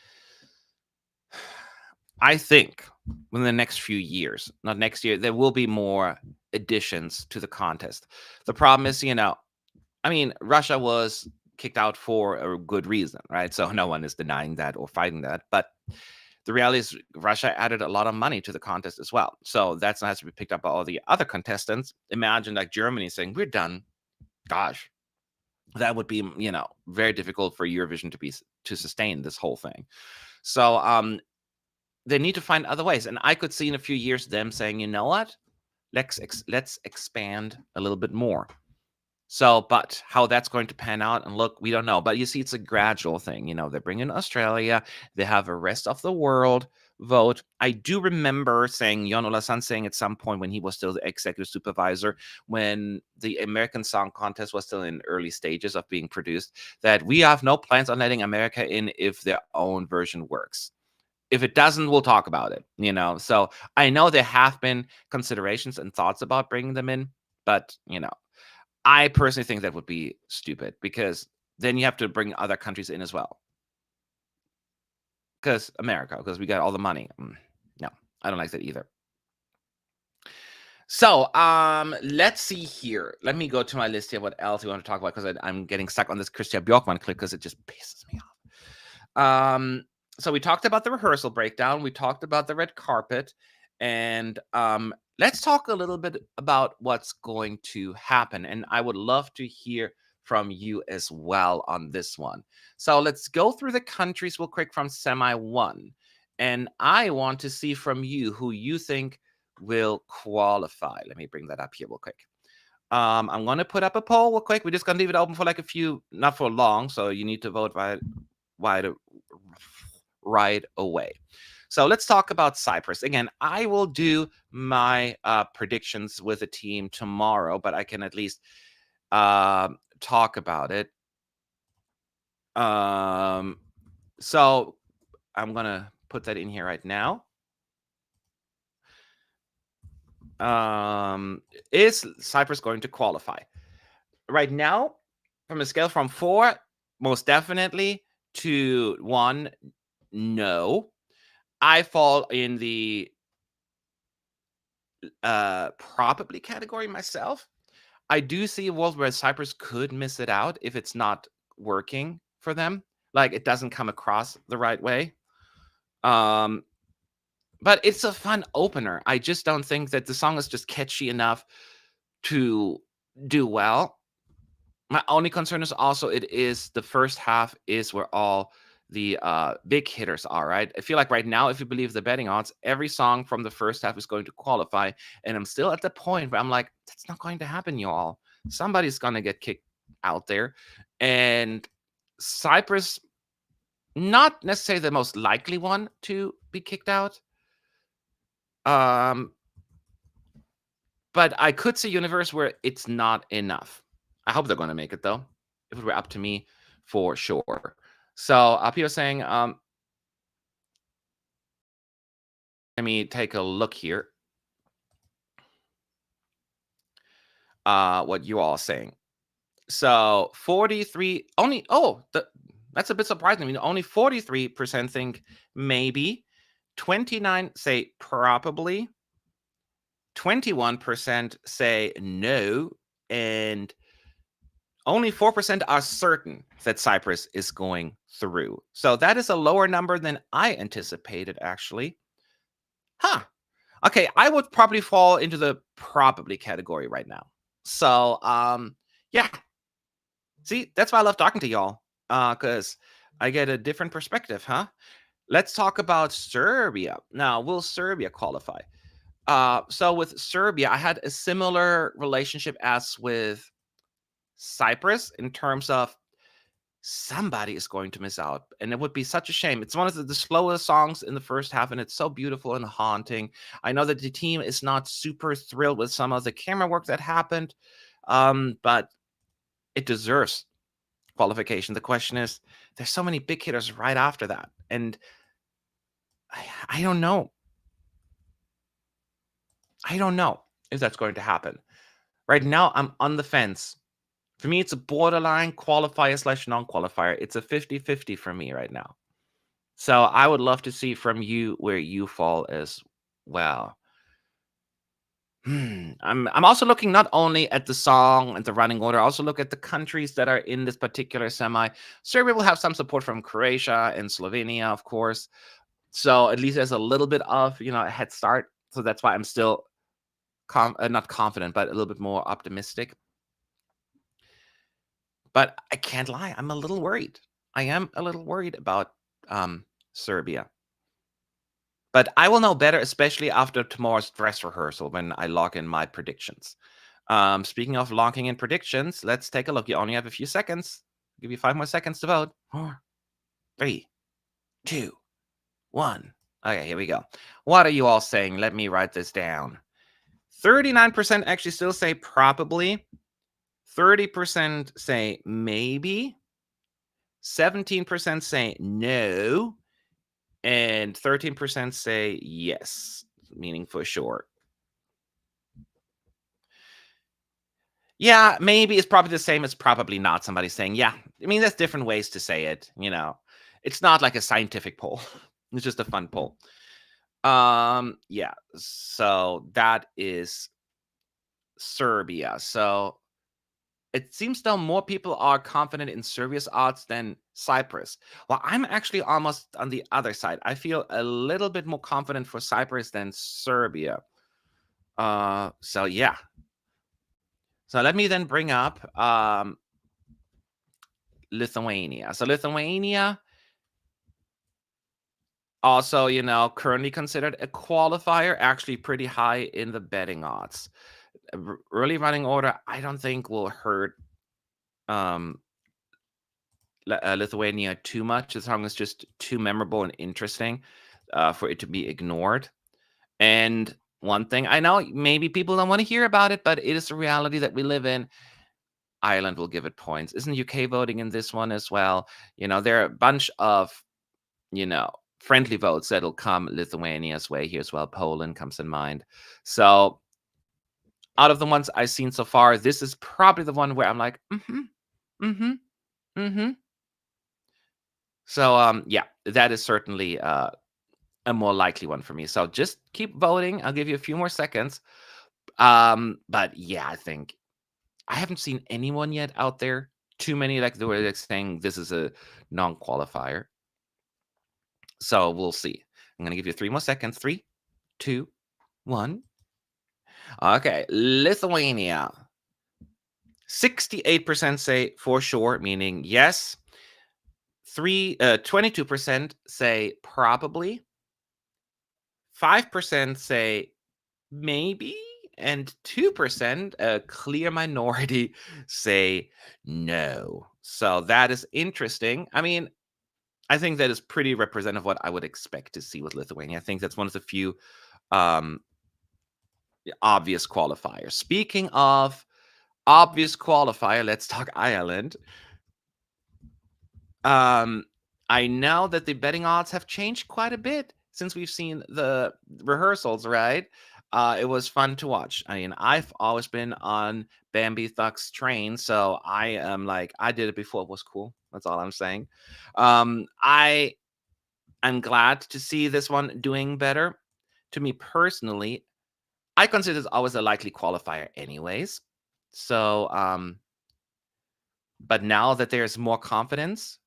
I think in the next few years, not next year, there will be more additions to the contest. The problem is, Russia was kicked out for a good reason, right? So no one is denying that or fighting that. But the reality is Russia added a lot of money to the contest as well. So that's not has to be picked up by all the other contestants. Imagine like Germany saying, we're done. Gosh, that would be, very difficult for Eurovision to sustain this whole thing. So they need to find other ways. And I could see in a few years them saying, you know what? Let's expand a little bit more. So, but how that's going to pan out and look, we don't know. But you see, it's a gradual thing. They bring in Australia. They have a rest of the world vote. I do remember saying, Jon Olasan saying at some point when he was still the executive supervisor, when the American Song Contest was still in early stages of being produced, that we have no plans on letting America in if their own version works. If it doesn't, we'll talk about it, So I know there have been considerations and thoughts about bringing them in, but, I personally think that would be stupid because then you have to bring other countries in as well. Because we got all the money. No, I don't like that either. So, let's see here. Let me go to my list here. What else we want to talk about? Because I'm getting stuck on this Christian Bjorkman clip because it just pisses me off. So we talked about the rehearsal breakdown. We talked about the red carpet. And let's talk a little bit about what's going to happen. And I would love to hear from you as well on this one. So let's go through the countries real quick from semi 1. And I want to see from you who you think will qualify. Let me bring that up here real quick. I'm going to put up a poll real quick. We're just going to leave it open for like a few, not for long. So you need to vote right away. So let's talk about Cyprus. Again, I will do my predictions with the team tomorrow, but I can at least talk about it. So I'm going to put that in here right now. Is Cyprus going to qualify? Right now, from a scale from 4, most definitely, to 1, no. I fall in the probably category myself. I do see a world where Cyprus could miss it out if it's not working for them. Like it doesn't come across the right way. But it's a fun opener. I just don't think that the song is just catchy enough to do well. My only concern is also it is the first half is where all the big hitters are, right? I feel like right now, if you believe the betting odds, every song from the first half is going to qualify. And I'm still at the point where I'm like, that's not going to happen, y'all. Somebody's going to get kicked out there. And Cyprus, not necessarily the most likely one to be kicked out. But I could see a universe where it's not enough. I hope they're going to make it, though. If it were up to me, for sure. So people are saying, let me take a look here. What you all are saying. So 43 only. Oh, that's a bit surprising. I mean, only 43% think maybe, 29 say probably, 21% say no, and only 4% are certain that Cyprus is going through. So that is a lower number than I anticipated, actually. Huh. Okay, I would probably fall into the probably category right now. So, yeah. See, that's why I love talking to y'all, because I get a different perspective, huh? Let's talk about Serbia. Now, will Serbia qualify? So with Serbia, I had a similar relationship as with Cyprus in terms of somebody is going to miss out, and it would be such a shame. It's one of the slowest songs in the first half, and it's so beautiful and haunting. I know that the team is not super thrilled with some of the camera work that happened, but it deserves qualification. The question is, there's so many big hitters right after that, and I don't know. I don't know if that's going to happen. Right now, I'm on the fence. For me, it's a borderline qualifier / non-qualifier. It's a 50-50 for me right now. So I would love to see from you where you fall as well. I'm also looking not only at the song and the running order, I also look at the countries that are in this particular semi. Serbia will have some support from Croatia and Slovenia, of course. So at least there's a little bit of, a head start. So that's why I'm still not confident, but a little bit more optimistic. But I can't lie, I'm a little worried. I am a little worried about Serbia. But I will know better, especially after tomorrow's dress rehearsal when I log in my predictions. Speaking of logging in predictions, let's take a look. You only have a few seconds. I'll give you 5 more seconds to vote. 4, 3, 2, 1. Okay, here we go. What are you all saying? Let me write this down. 39% actually still say probably. 30% say maybe. 17% say no. And 13% say yes, meaning for sure. Yeah, maybe it's probably the same as probably not. Somebody saying, yeah. I mean, there's different ways to say it, It's not like a scientific poll. It's just a fun poll. Yeah, so that is Serbia. So it seems though more people are confident in Serbia's odds than Cyprus. Well, I'm actually almost on the other side. I feel a little bit more confident for Cyprus than Serbia. So yeah. So let me then bring up Lithuania. So Lithuania also, currently considered a qualifier, actually pretty high in the betting odds. Early running order, I don't think will hurt Lithuania too much. The song is just too memorable and interesting for it to be ignored. And one thing, I know maybe people don't want to hear about it, but it is a reality that we live in. Ireland will give it points. Isn't UK voting in this one as well? There are a bunch of, friendly votes that'll come Lithuania's way here as well. Poland comes in mind. So out of the ones I've seen so far, this is probably the one where I'm like, So, yeah, that is certainly a more likely one for me. So just keep voting. I'll give you a few more seconds. But yeah, I think I haven't seen anyone yet out there. Too many like the way they're saying this is a non-qualifier. So we'll see. I'm gonna give you 3 more seconds. 3, 2, 1. Okay, Lithuania. 68% say for sure, meaning yes. 22% say probably. 5% say maybe, and 2%, a clear minority, say no. So that is interesting. I mean, I think that is pretty representative of what I would expect to see with Lithuania. I think that's one of the few obvious qualifiers. Speaking of obvious qualifier, let's talk Ireland. I know that the betting odds have changed quite a bit since we've seen the rehearsals, right? It was fun to watch. I mean, I've always been on Bambi Thuck's train, so I am like, I did it before it was cool. That's all I'm saying. I am glad to see this one doing better. To me personally, I consider this always a likely qualifier, anyways. So, but now that there's more confidence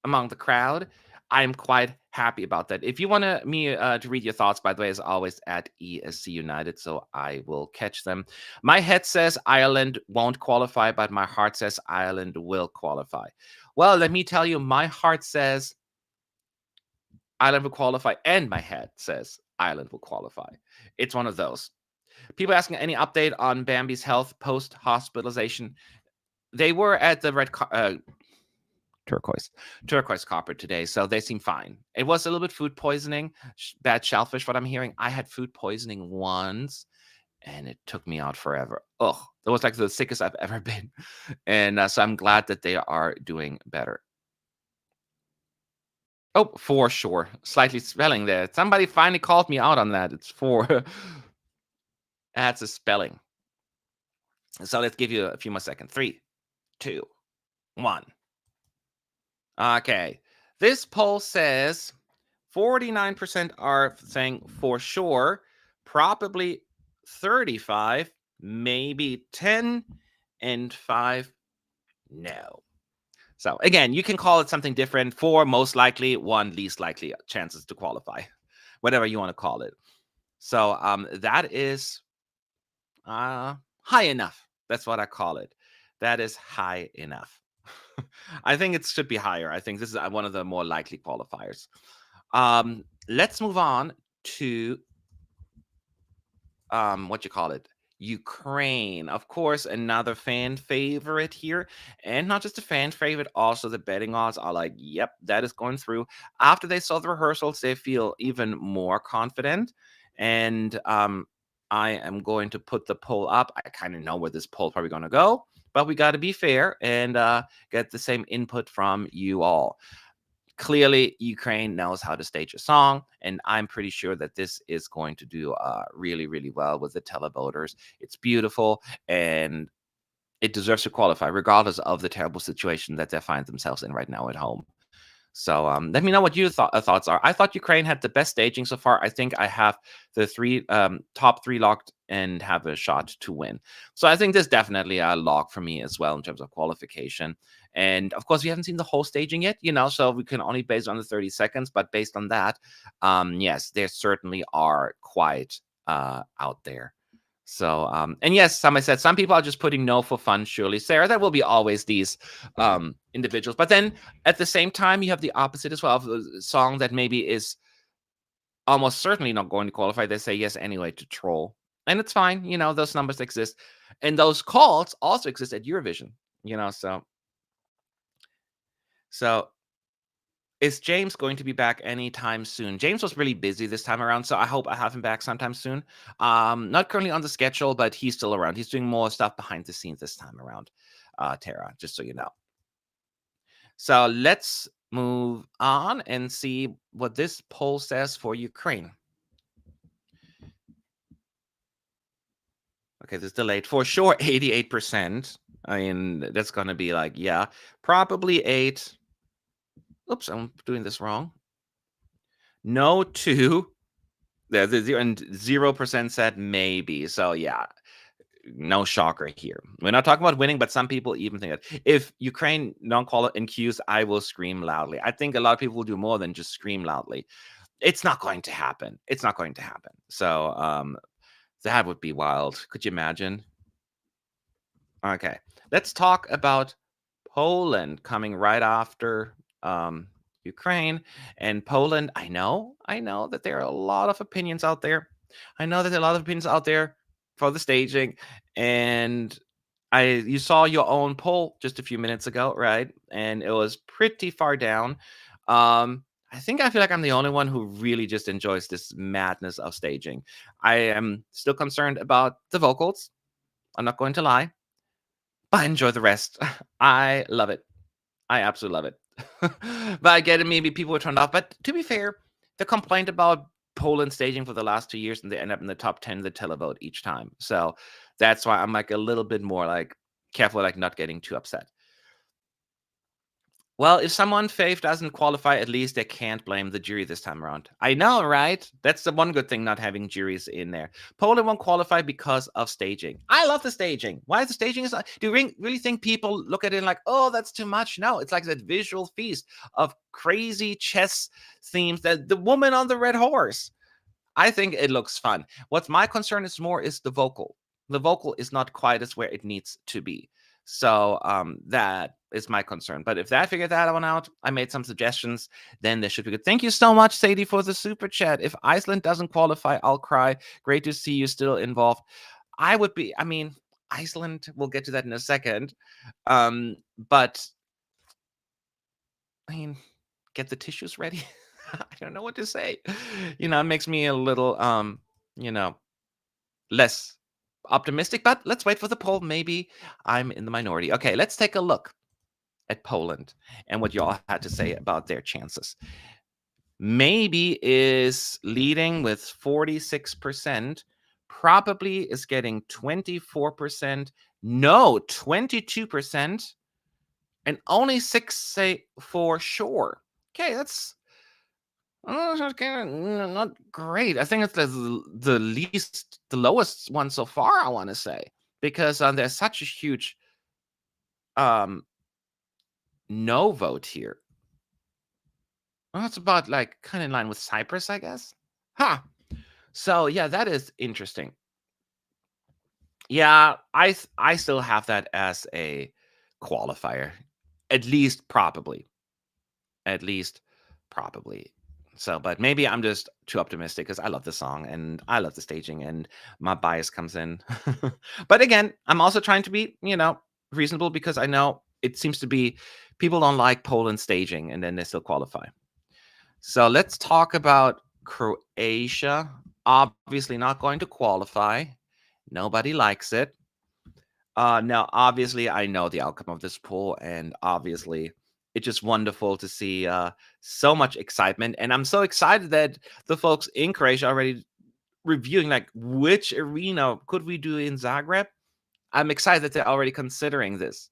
among the crowd, I'm quite happy about that. If you want me to read your thoughts, by the way, as always, at ESC United, so I will catch them. My head says Ireland won't qualify, but my heart says Ireland will qualify. Well, let me tell you, my heart says Ireland will qualify, and my head says Ireland will qualify. It's one of those. People asking any update on Bambi's health post-hospitalization. They were at the turquoise copper today, so they seem fine. It was a little bit food poisoning, bad shellfish, what I'm hearing. I had food poisoning once, and it took me out forever. Ugh, that was like the sickest I've ever been. And so I'm glad that they are doing better. Oh, for sure. Slightly spelling there. Somebody finally called me out on that. It's for. That's a spelling. So let's give you a few more seconds. 3, 2, 1. Okay. This poll says 49% are saying for sure, probably 35, maybe 10, and 5 no. So again, you can call it something different. 4 most likely, 1 least likely chances to qualify, whatever you want to call it. So that is high enough. That's what I call it. That is high enough. I think it should be higher. I think this is one of the more likely qualifiers. Let's move on to what you call it, Ukraine. Of course, another fan favorite here, and not just a fan favorite. Also, the betting odds are like, yep, that is going through. After they saw the rehearsals, they feel even more confident, and I am going to put the poll up. I kind of know where this poll is probably going to go, but we got to be fair and get the same input from you all. Clearly, Ukraine knows how to stage a song, and I'm pretty sure that this is going to do really, really well with the televoters. It's beautiful, and it deserves to qualify, regardless of the terrible situation that they find themselves in right now at home. So let me know what your thoughts are. I thought Ukraine had the best staging so far. I think I have the top 3 locked and have a shot to win. So I think there's definitely a lock for me as well in terms of qualification. And of course, we haven't seen the whole staging yet, so we can only base on the 30 seconds. But based on that, yes, there certainly are quite out there. So, and yes, somebody said some people are just putting no for fun, surely. Sarah, there will be always these individuals. But then at the same time, you have the opposite as well, of a song that maybe is almost certainly not going to qualify. They say yes anyway to troll. And it's fine. Those numbers exist. And those calls also exist at Eurovision, so is James going to be back anytime soon? James was really busy this time around, so I hope I have him back sometime soon. Not currently on the schedule, but he's still around. He's doing more stuff behind the scenes this time around, Tara, just so you know. So let's move on and see what this poll says for Ukraine. Okay, this delayed. For sure, 88%. I mean, that's going to be like, yeah, probably 8. Oops, I'm doing this wrong. No 2. The 0% said maybe. So yeah, no shocker here. We're not talking about winning, but some people even think that if Ukraine don't call it in queues, I will scream loudly. I think a lot of people will do more than just scream loudly. It's not going to happen. It's not going to happen. So that would be wild. Could you imagine? Okay, let's talk about Poland coming right after Ukraine. And Poland, I know that there are a lot of opinions out there. I know that there are a lot of opinions out there for the staging. And you saw your own poll just a few minutes ago, right? And it was pretty far down. I feel like I'm the only one who really just enjoys this madness of staging. I am still concerned about the vocals. I'm not going to lie. But I enjoy the rest. I love it. I absolutely love it. But I get it. Maybe people were turned off. But to be fair, the complaint about Poland staging for the last 2 years, and they end up in the top 10 of the televote each time. So that's why I'm like a little bit more like careful, like not getting too upset. Well, if someone fave doesn't qualify, at least they can't blame the jury this time around. I know, right? That's the one good thing not having juries in there. Poland won't qualify because of staging. I love the staging. Why is the staging? Do you really think people look at it like, oh, that's too much? No, it's like that visual feast of crazy chess themes. That the woman on the red horse. I think it looks fun. What's my concern is the vocal. The vocal is not quite as where it needs to be. So that is my concern. But if I figured that one out, I made some suggestions, then this should be good. Thank you so much, Sadie, for the super chat. If Iceland doesn't qualify, I'll cry. Great to see you still involved. Iceland, we'll get to that in a second. But get the tissues ready. I don't know what to say. It makes me a little, less optimistic, but let's wait for the poll. Maybe I'm in the minority. Okay, let's take a look at Poland and what you all had to say about their chances. Maybe is leading with 46%, probably is getting 24%, no, 22%, and only 6 say for sure. Okay, that's not great. I think it's the lowest one so far, I want to say, because there's such a huge no vote here. Well, it's about like kind of in line with Cyprus, I guess. So yeah, that is interesting. Yeah, I still have that as a qualifier, at least probably. So, but maybe I'm just too optimistic because I love the song and I love the staging and my bias comes in. But again, I'm also trying to be, reasonable because I know it seems to be people don't like Poland staging and then they still qualify. So let's talk about Croatia. Obviously not going to qualify. Nobody likes it. Now, obviously, I know the outcome of this poll, and obviously, it's just wonderful to see so much excitement. And I'm so excited that the folks in Croatia are already reviewing, like, which arena could we do in Zagreb? I'm excited that they're already considering this.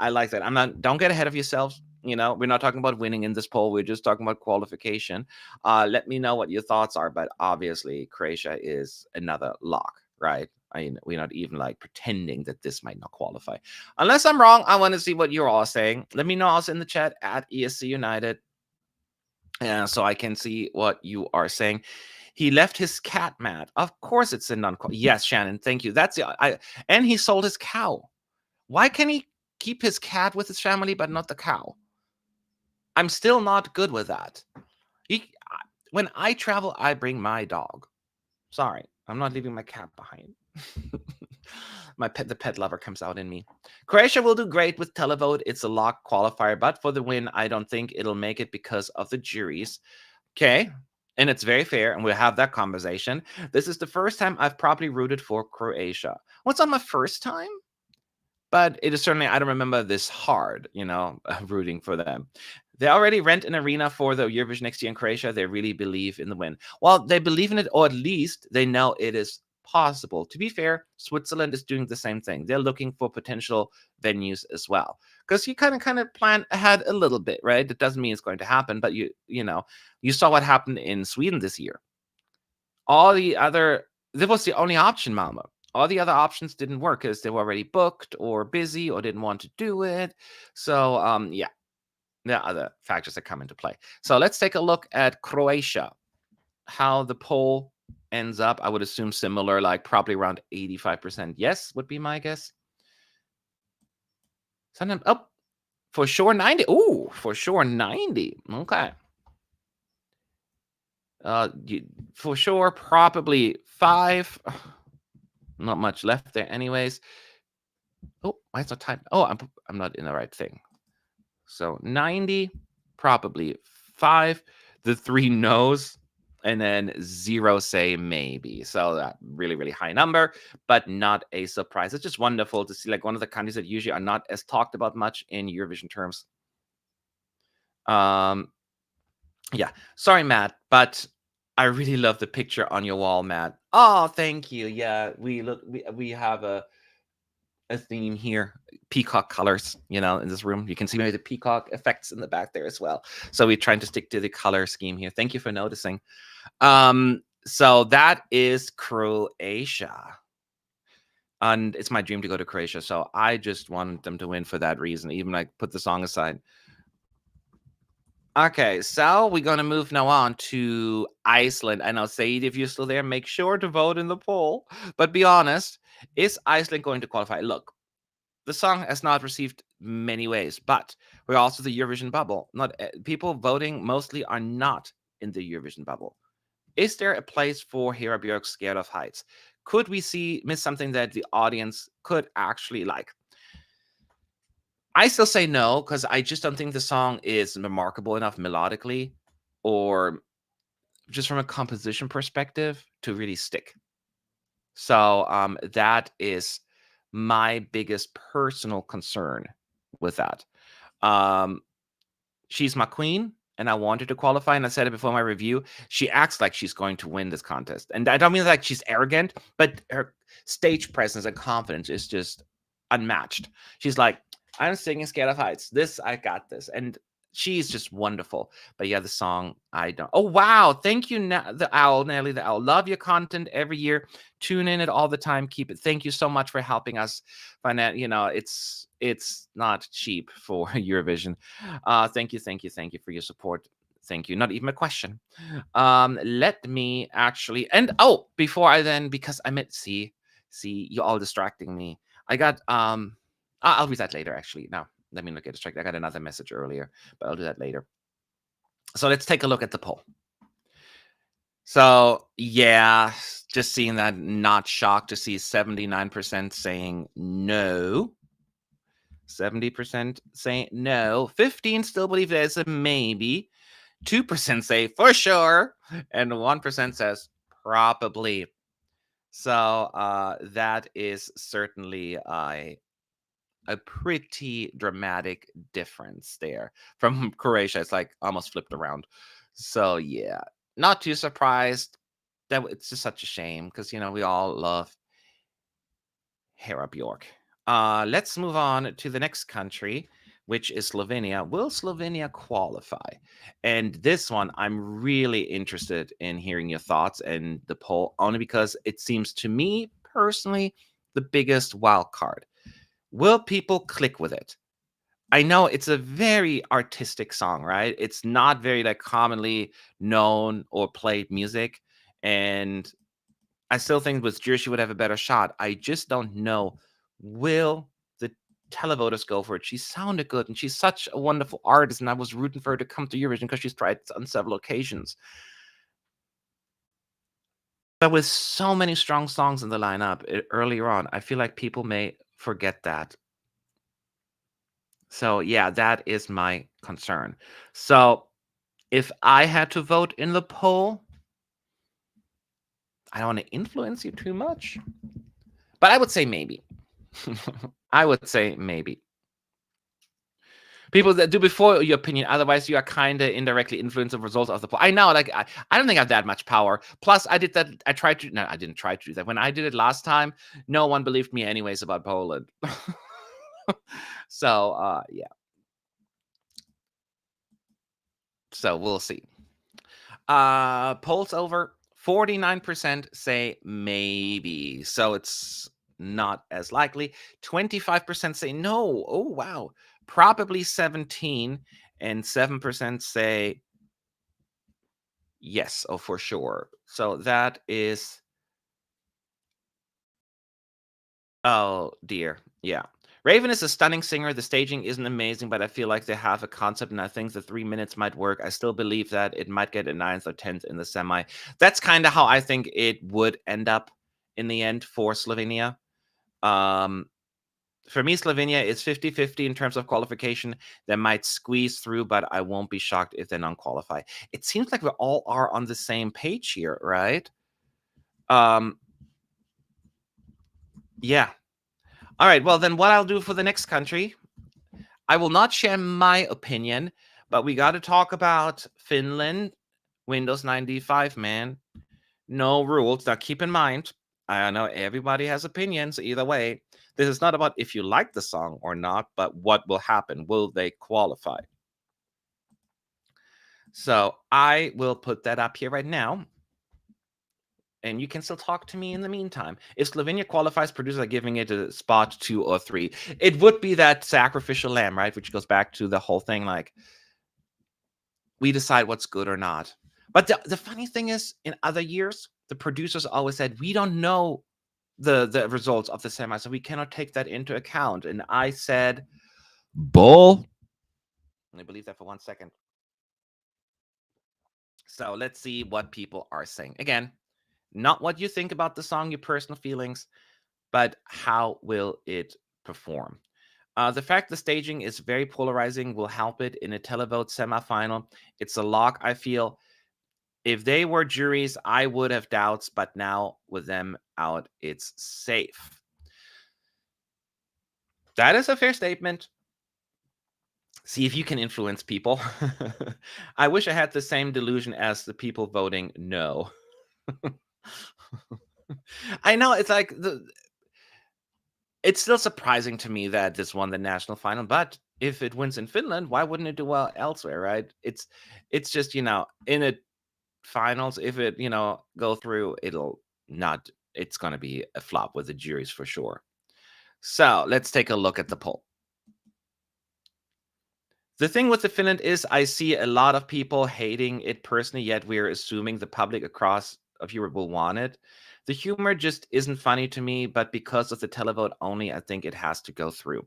I like that. Don't get ahead of yourselves. We're not talking about winning in this poll. We're just talking about qualification. Let me know what your thoughts are. But obviously, Croatia is another lock, right? We're not even like pretending that this might not qualify. Unless I'm wrong, I want to see what you're all saying. Let me know also in the chat at ESC United. So I can see what you are saying. He left his cat, Matt. Of course it's a non-qual. Yes, Shannon, thank you. That's and he sold his cow. Why can he keep his cat with his family but not the cow? I'm still not good with that. When I travel, I bring my dog. Sorry, I'm not leaving my cat behind. The pet lover comes out in me. Croatia will do great with televote. It's a lock qualifier, but for the win, I don't think it'll make it because of the juries. Okay, and it's very fair, and we'll have that conversation. This is the first time I've probably rooted for Croatia. What's on my first time? But it is certainly, I don't remember this hard, rooting for them. They already rent an arena for the Eurovision next year in Croatia. They really believe in the win. Well, they believe in it, or at least they know it is possible. To be fair, Switzerland is doing the same thing. They're looking for potential venues as well, because you kind of plan ahead a little bit, right? It doesn't mean it's going to happen, but you saw what happened in Sweden this year. That was the only option, Malmo. All the other options didn't work because they were already booked or busy or didn't want to do it. So yeah, there are other factors that come into play. So let's take a look at Croatia, how the poll ends up. I would assume similar, like probably around 85% yes would be my guess. Sometimes, for sure 90. Oh, for sure 90. Okay. For sure probably 5. Not much left there anyways. Oh, why is it time? Oh, I'm not in the right thing. So 90, probably 5. The 3 no's. And then 0 say maybe. So that really, really high number, but not a surprise. It's just wonderful to see like one of the countries that usually are not as talked about much in Eurovision terms. Yeah, sorry, Matt, but I really love the picture on your wall, Matt. Oh, thank you. Yeah, we have a theme here, peacock colors, in this room. You can see maybe the peacock effects in the back there as well. So we're trying to stick to the color scheme here. Thank you for noticing. So that is Croatia. And it's my dream to go to Croatia. So I just want them to win for that reason, even like put the song aside. Okay, so we're going to move now on to Iceland. I know, Said, if you're still there, make sure to vote in the poll. But be honest, is Iceland going to qualify? Look, the song has not received many ways, but we're also the Eurovision bubble. Not people voting mostly are not in the Eurovision bubble. Is there a place for Hera Björk's Scared of Heights? Could we miss something that the audience could actually like? I still say no, because I just don't think the song is remarkable enough melodically or just from a composition perspective to really stick. So that is my biggest personal concern with that. She's my queen, and I want her to qualify, and I said it before my review. She acts like she's going to win this contest. And I don't mean like she's arrogant, but her stage presence and confidence is just unmatched. She's like, I'm singing Scared of Heights. I got this. And she's just wonderful. But yeah, the song, I don't. Oh, wow. Thank you, the Owl, Nelly the Owl. Love your content every year. Tune in it all the time. Keep it. Thank you so much for helping us find out. It's not cheap for Eurovision. Thank you for your support. Thank you. Not even a question. Let me actually, and before I then, because I meant, see, you're all distracting me. I got, I'll read that later, actually. Now, let me not get distracted. I got another message earlier, but I'll do that later. So let's take a look at the poll. So, yeah, just seeing that, not shocked to see 79% saying no. 70% say no. 15% still believe there's a maybe. 2% say for sure. And 1% says probably. So that is certainly a pretty dramatic difference there. From Croatia, it's like almost flipped around. So yeah, not too surprised. That it's just such a shame because we all love Hera Björk. Let's move on to the next country, which is Slovenia. Will Slovenia qualify? And this one, I'm really interested in hearing your thoughts and the poll, only because it seems to me personally the biggest wild card. Will people click with it? I know it's a very artistic song, right? It's not very like commonly known or played music. And I still think with Jersey would have a better shot. I just don't know. Will the televoters go for it? She sounded good, and she's such a wonderful artist, and I was rooting for her to come to Eurovision because she's tried on several occasions. But with so many strong songs in the lineup earlier on, I feel like people may forget that. So yeah, that is my concern. So if I had to vote in the poll, I don't want to influence you too much, but I would say maybe. I would say maybe. People that do before your opinion, otherwise you are kind of indirectly influencing the results of the poll. I know, like I don't think I have that much power. Plus, I did that. I didn't try to do that. When I did it last time, no one believed me anyways about Poland. So yeah. So we'll see. Polls over. 49% say maybe. So it's not as likely. 25% say no. Oh, wow. Probably 17%. And 7% say yes. Oh, for sure. So that is. Oh, dear. Yeah. Raven is a stunning singer. The staging isn't amazing, but I feel like they have a concept, and I think the 3 minutes might work. I still believe that it might get a 9th or 10th in the semi. That's kind of how I think it would end up in the end for Slovenia. For me, Slovenia is 50-50 in terms of qualification. They might squeeze through, but I won't be shocked if they non-qualify. It seems like we all are on the same page here, right? Yeah. All right, well, then what I'll do for the next country, I will not share my opinion, but we got to talk about Finland Windows 95, man. No rules. Now, keep in mind, I know everybody has opinions either way. This is not about if you like the song or not, but what will happen. Will they qualify? So I will put that up here right now. And you can still talk to me in the meantime. If Slovenia qualifies, producers are giving it a spot 2 or 3. It would be that sacrificial lamb, right? Which goes back to the whole thing, like, we decide what's good or not. But the funny thing is, in other years, the producers always said, we don't know the results of the semi, so we cannot take that into account. And I said, bull. Let me believe that for 1 second. So let's see what people are saying. Again, not what you think about the song, your personal feelings, but how will it perform? The fact the staging is very polarizing will help it in a televote semifinal. It's a lock, I feel. If they were juries, I would have doubts, but now with them out, it's safe. That is a fair statement. See if you can influence people. I wish I had the same delusion as the people voting no. I know, it's like it's still surprising to me that this won the national final, but if it wins in Finland, why wouldn't it do well elsewhere, right? It's just, in a finals, if it, go through, it's going to be a flop with the juries for sure. So let's take a look at the poll. The thing with the Finland is I see a lot of people hating it personally, yet we're assuming the public across of Europe will want it. The humor just isn't funny to me, but because of the televote only, I think it has to go through.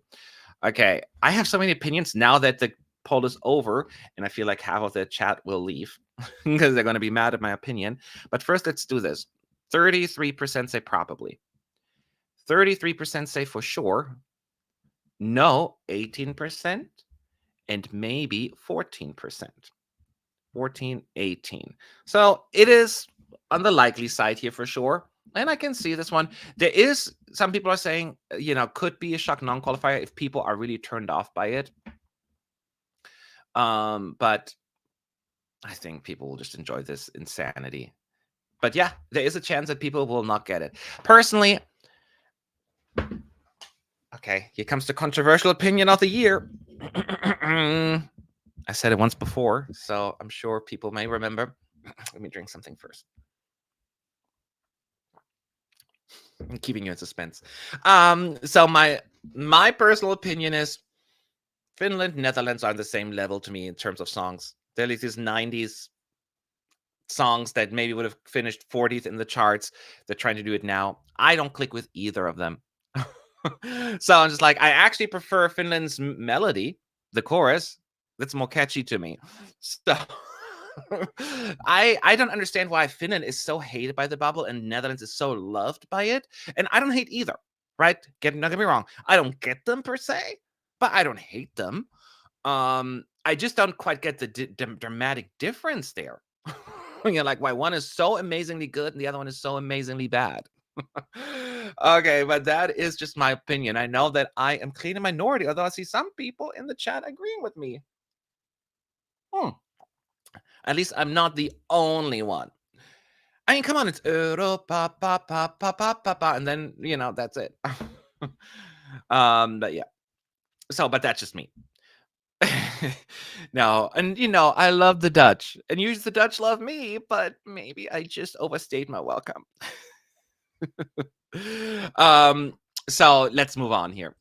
Okay, I have so many opinions now that the poll is over, and I feel like half of the chat will leave because they're going to be mad at my opinion. But first, let's do this. 33% say probably. 33% say for sure. No, 18%. And maybe 14%. 14, 18. So it is on the likely side here for sure. And I can see this one. There is, some people are saying, could be a shock non-qualifier if people are really turned off by it. But I think people will just enjoy this insanity. But yeah, there is a chance that people will not get it. Personally, okay, here comes the controversial opinion of the year. I said it once before, so I'm sure people may remember. Let me drink something first. I'm keeping you in suspense. So my personal opinion is Finland, Netherlands are on the same level to me in terms of songs. They're like these 90s songs that maybe would have finished 40th in the charts. They're trying to do it now. I don't click with either of them. So I'm just like, I actually prefer Finland's melody, the chorus. That's more catchy to me. So I don't understand why Finland is so hated by the bubble and Netherlands is so loved by it. And I don't hate either, right? Don't get me wrong. I don't get them per se, but I don't hate them. I just don't quite get the dramatic difference there. Like why one is so amazingly good and the other one is so amazingly bad. Okay, but that is just my opinion. I know that I am clearly a minority, although I see some people in the chat agreeing with me. At least I'm not the only one. I mean, come on, it's Europa, pa, pa, pa, pa, pa, pa, and then, that's it. But yeah. So, but that's just me. No, and I love the Dutch, and usually the Dutch love me, but maybe I just overstayed my welcome. So let's move on here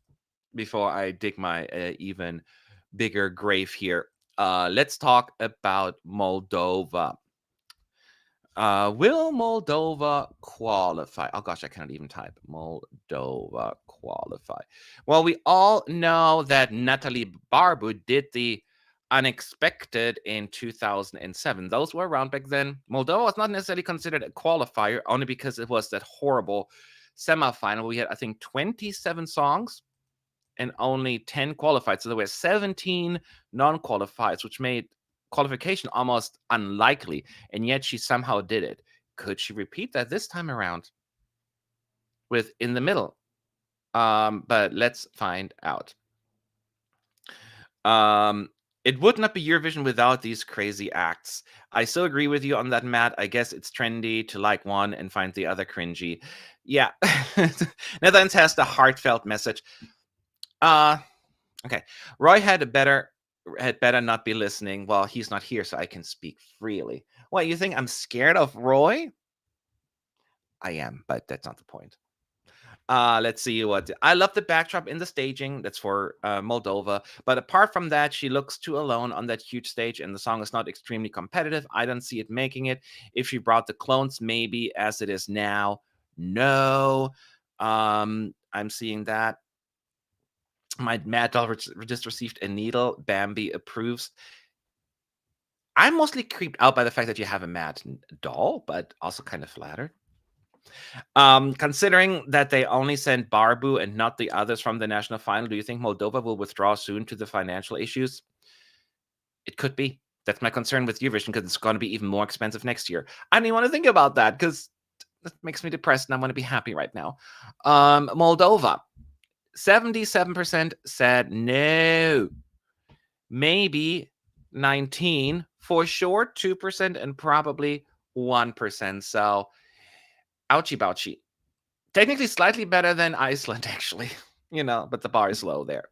before I dig my even bigger grave here. Let's talk about Moldova. Will Moldova qualify? Oh gosh, I cannot even type. Moldova qualify. Well, we all know that Natalie Barbu did the unexpected in 2007. Those were around back then. Moldova was not necessarily considered a qualifier, only because it was that horrible semifinal. We had, I think, 27 songs and only 10 qualified. So there were 17 non-qualifieds, which made qualification almost unlikely, and yet she somehow did it. Could she repeat that this time around with In the Middle? But let's find out. It would not be Eurovision without these crazy acts. I still agree with you on that, Matt. I guess it's trendy to like one and find the other cringy. Yeah. Netherlands has the heartfelt message. Okay. Roy had better not be listening. Well, he's not here, so I can speak freely. What, you think I'm scared of Roy? I am, but that's not the point. Let's see what I love the backdrop in the staging. That's for Moldova. But apart from that, she looks too alone on that huge stage, and the song is not extremely competitive. I don't see it making it. If she brought the clones, maybe. As it is now, no. I'm seeing that. My mad doll just received a needle. Bambi approves. I'm mostly creeped out by the fact that you have a mad doll, but also kind of flattered. Considering that they only sent Barbu and not the others from the national final, do you think Moldova will withdraw soon to the financial issues? It could be. That's my concern with Eurovision, because it's going to be even more expensive next year. I don't even want to think about that, because that makes me depressed, and I want to be happy right now. Moldova, 77% said no. Maybe 19%, for sure 2%, and probably 1%. So ouchie bouchie. Technically slightly better than Iceland, actually, but the bar is low there.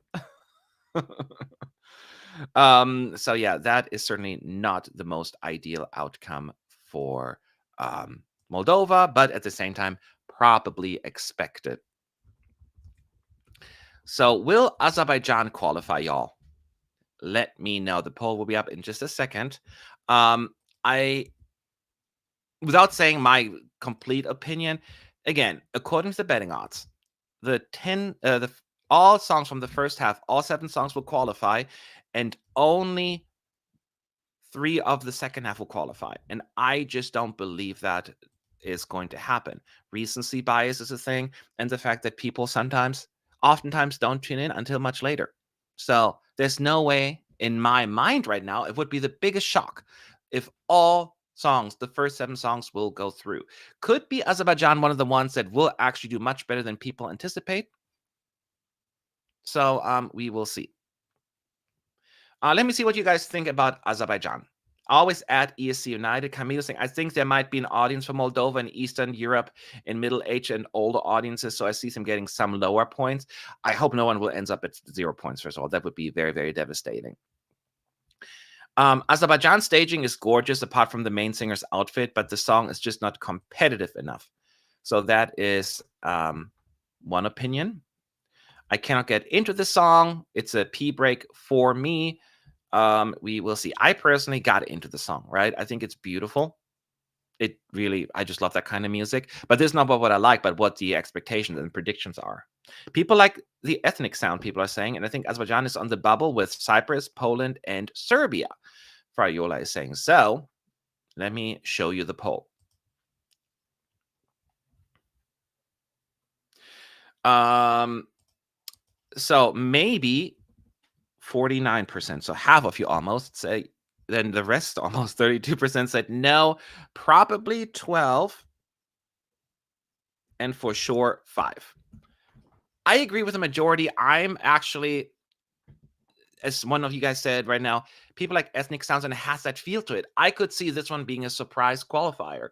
So yeah, that is certainly not the most ideal outcome for Moldova, but at the same time, probably expected. So will Azerbaijan qualify, y'all? Let me know. The poll will be up in just a second. Without saying my complete opinion, again, according to the betting odds, all songs from the first half, all 7 songs will qualify, and only 3 of the second half will qualify. And I just don't believe that is going to happen. Recency bias is a thing, and the fact that people oftentimes don't tune in until much later. So there's no way in my mind right now. It would be the biggest shock if all songs, the first 7 songs, will go through. Could be Azerbaijan one of the ones that will actually do much better than people anticipate. So we will see. Let me see what you guys think about Azerbaijan. Always at ESC United. Camilo saying, I think there might be an audience for Moldova and Eastern Europe in middle-aged and older audiences, so I see them getting some lower points. I hope no one will end up at 0 points, first of all. That would be very, very devastating. Azerbaijan staging is gorgeous, apart from the main singer's outfit, but the song is just not competitive enough. So that is one opinion. I cannot get into the song. It's a P break for me. We will see. I personally got into the song, right? I think it's beautiful. I just love that kind of music. But this is not what I like, but what the expectations and predictions are. People like the ethnic sound, people are saying, and I think Azerbaijan is on the bubble with Cyprus, Poland, and Serbia, Fariola is saying. So let me show you the poll. So maybe 49%, so half of you almost say, then the rest, almost 32%, said no, probably 12, and for sure 5. I agree with the majority. I'm actually, as one of you guys said right now, people like ethnic sounds, and it has that feel to it. I could see this one being a surprise qualifier.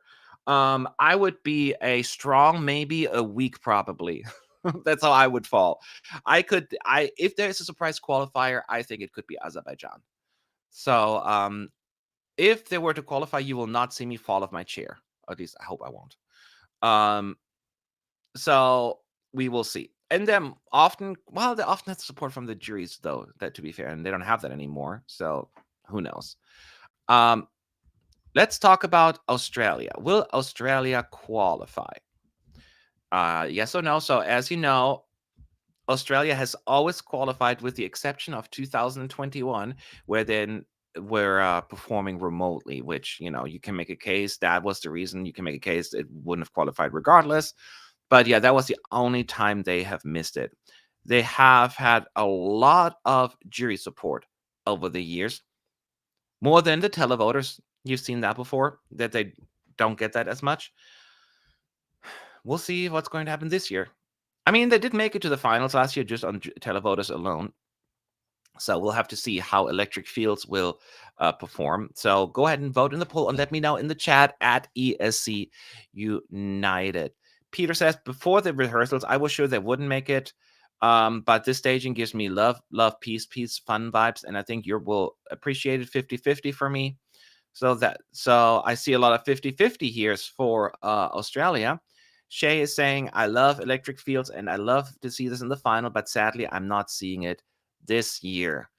I would be a strong, maybe a weak, probably. That's how I would fall. If there's a surprise qualifier, I think it could be Azerbaijan. So if they were to qualify, you will not see me fall off my chair. At least I hope I won't. So we will see. And then they often have support from the juries, though, that, to be fair, and they don't have that anymore. So who knows? Let's talk about Australia. Will Australia qualify? Yes or no? So as you know, Australia has always qualified, with the exception of 2021, where we're performing remotely, which, you can make a case that was the reason. You can make a case it wouldn't have qualified regardless. But yeah, that was the only time they have missed it. They have had a lot of jury support over the years, more than the televoters. You've seen that before, that they don't get that as much. We'll see what's going to happen this year. I mean, they did make it to the finals last year just on televoters alone. So we'll have to see how Electric Fields will perform. So go ahead and vote in the poll and let me know in the chat at ESC United. Peter says, before the rehearsals, I was sure they wouldn't make it. But this staging gives me love, peace, fun vibes. And I think you will appreciate it 50-50 for me. So I see a lot of 50-50 here for Australia. Shay is saying, I love Electric Fields and I love to see this in the final, but sadly, I'm not seeing it this year.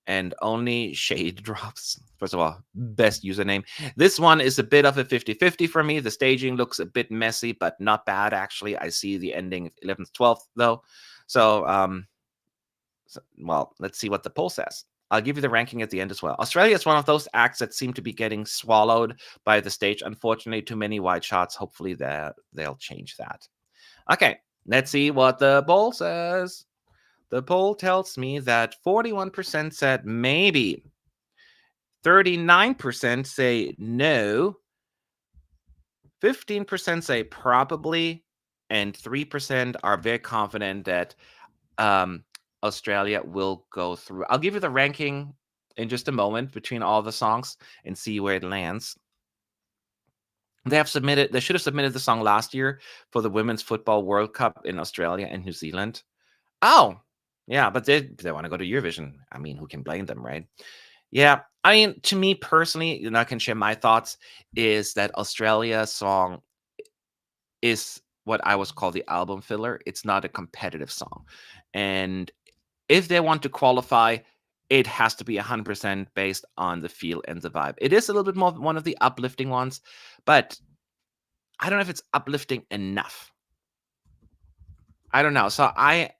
And only Shade drops. First of all, best username. This one is a bit of a 50-50 for me. The staging looks a bit messy, but not bad, actually. I see the ending 11th, 12th, though. So, well, let's see what the poll says. I'll give you the ranking at the end as well. Australia is one of those acts that seem to be getting swallowed by the stage. Unfortunately, too many wide shots. Hopefully they'll change that. Okay, let's see what the poll says. The poll tells me that 41% said maybe, 39% say no, 15% say probably, and 3% are very confident that Australia will go through. I'll give you the ranking in just a moment between all the songs and see where it lands. They should have submitted the song last year for the Women's Football World Cup in Australia and New Zealand. Oh, yeah, but they want to go to Eurovision. I mean, who can blame them, right? Yeah, I mean, to me personally, I can share my thoughts, is that Australia's song is what I was called the album filler. It's not a competitive song. And if they want to qualify, it has to be 100% based on the feel and the vibe. It is a little bit more one of the uplifting ones, but I don't know if it's uplifting enough. I don't know. So I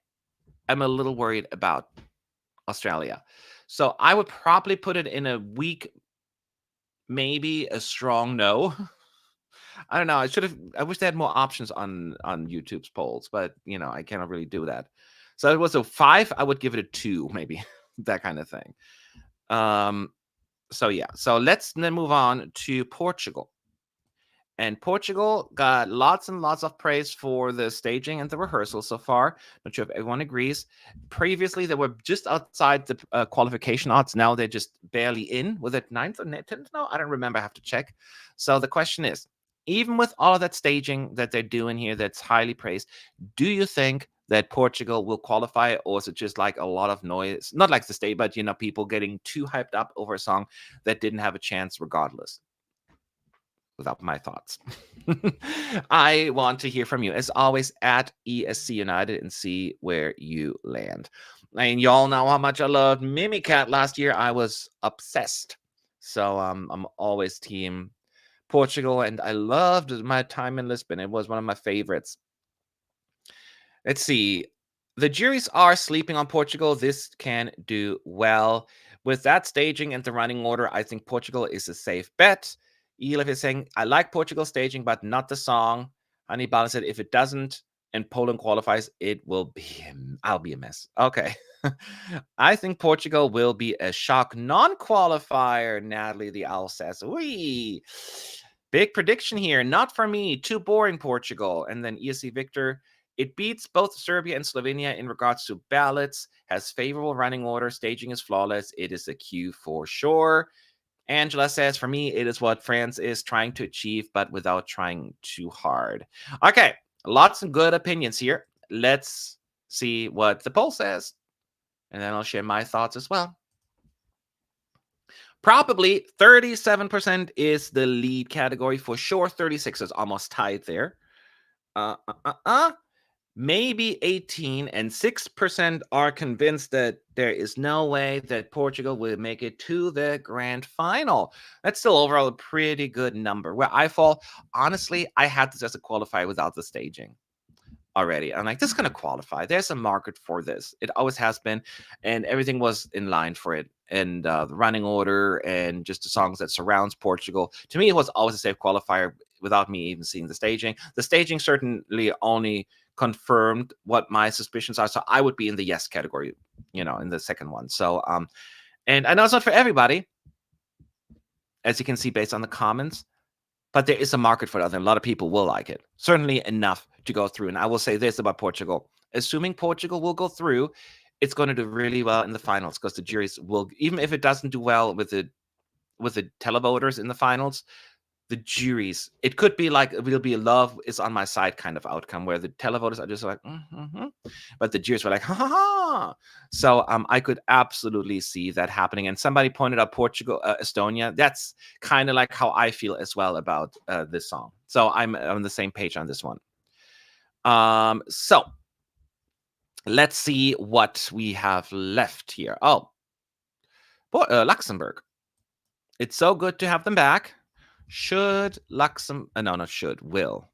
am a little worried about Australia. So I would probably put it in a weak, maybe a strong no. I don't know. I wish they had more options on YouTube's polls, but I cannot really do that. So it was a 5. I would give it a 2, maybe that kind of thing. So yeah. So let's then move on to Portugal. And Portugal got lots and lots of praise for the staging and the rehearsal so far. Not sure if everyone agrees. Previously, they were just outside the qualification odds. Now they're just barely in. Was it 9th or 10th? No, I don't remember. I have to check. So the question is, even with all of that staging that they're doing here that's highly praised, do you think that Portugal will qualify, or is it just like a lot of noise? Not like the state, but people getting too hyped up over a song that didn't have a chance regardless? Without my thoughts. I want to hear from you, as always, at ESC United, and see where you land. And y'all know how much I loved Mimicat last year. I was obsessed. So I'm always team Portugal, and I loved my time in Lisbon. It was one of my favorites. Let's see. The juries are sleeping on Portugal. This can do well. With that staging and the running order, I think Portugal is a safe bet. Elif is saying, I like Portugal staging, but not the song. Hannibal said, if it doesn't and Poland qualifies, I'll be a mess. Okay. I think Portugal will be a shock non-qualifier, Natalie the Owl says. Wee. Big prediction here. Not for me. Too boring, Portugal. And then ESC Victor, it beats both Serbia and Slovenia in regards to ballots, has favorable running order, staging is flawless. It is a Q for sure. Angela says, for me, it is what France is trying to achieve, but without trying too hard. Okay, lots of good opinions here. Let's see what the poll says, and then I'll share my thoughts as well. Probably 37% is the lead category for sure. 36 is almost tied there. Maybe 18 and 6% are convinced that there is no way that Portugal will make it to the grand final. That's still overall a pretty good number. Where I fall, honestly, I had this as a qualifier without the staging already. I'm like, this is going to qualify. There's a market for this. It always has been, and everything was in line for it. And the running order and just the songs that surrounds Portugal. To me, it was always a safe qualifier without me even seeing the staging. The staging certainly only confirmed what my suspicions are. So I would be in the yes category, in the second one. So, and I know it's not for everybody, as you can see based on the comments, but there is a market for it. And a lot of people will like it. Certainly enough to go through. And I will say this about Portugal. Assuming Portugal will go through, it's going to do really well in the finals because the juries will, even if it doesn't do well with the televoters in the finals, the juries, it could be like it will be a love is on my side kind of outcome where the televoters are just like, but the juries were like, ha ha ha. So I could absolutely see that happening. And somebody pointed out Portugal, Estonia. That's kind of like how I feel as well about this song. So I'm on the same page on this one. So let's see what we have left here. Oh, Luxembourg. It's so good to have them back. Should Luxembourg, will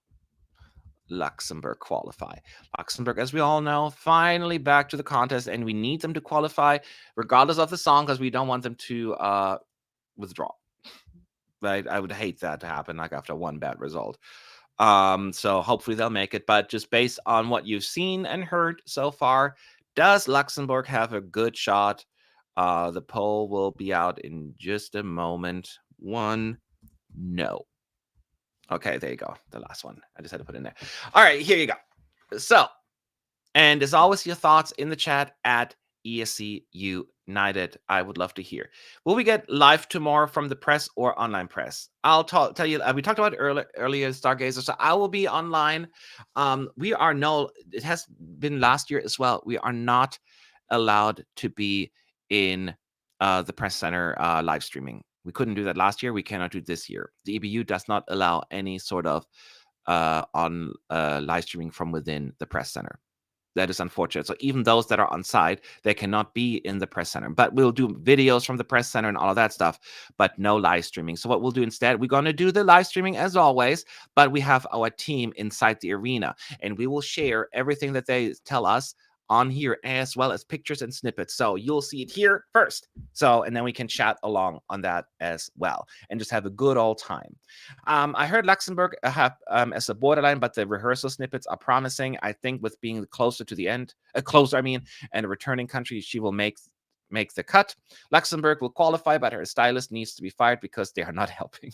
Luxembourg qualify? Luxembourg, as we all know, finally back to the contest, and we need them to qualify regardless of the song because we don't want them to withdraw. Right? I would hate that to happen like after one bad result. So hopefully they'll make it, but just based on what you've seen and heard so far, does Luxembourg have a good shot? The poll will be out in just a moment. No. Okay, there you go. The last one. I just had to put in there. All right, here you go. So, and as always, your thoughts in the chat at ESC United. I would love to hear. Will we get live tomorrow from the press or online press? I'll tell you. We talked about earlier, Stargazer. So I will be online. It has been last year as well. We are not allowed to be in the press center live streaming. We couldn't do that last year. We cannot do this year. The EBU does not allow any sort of on live streaming from within the press center. That is unfortunate. So even those that are on site, they cannot be in the press center. But we'll do videos from the press center and all of that stuff, but no live streaming. So what we'll do instead, we're going to do the live streaming as always, but we have our team inside the arena, and we will share everything that they tell us on here, as well as pictures and snippets. So you'll see it here first. So, and then we can chat along on that as well and just have a good old time. I heard Luxembourg have as a borderline, but the rehearsal snippets are promising. I think with being closer to the end, and a returning country, she will make the cut. Luxembourg will qualify, but her stylist needs to be fired because they are not helping.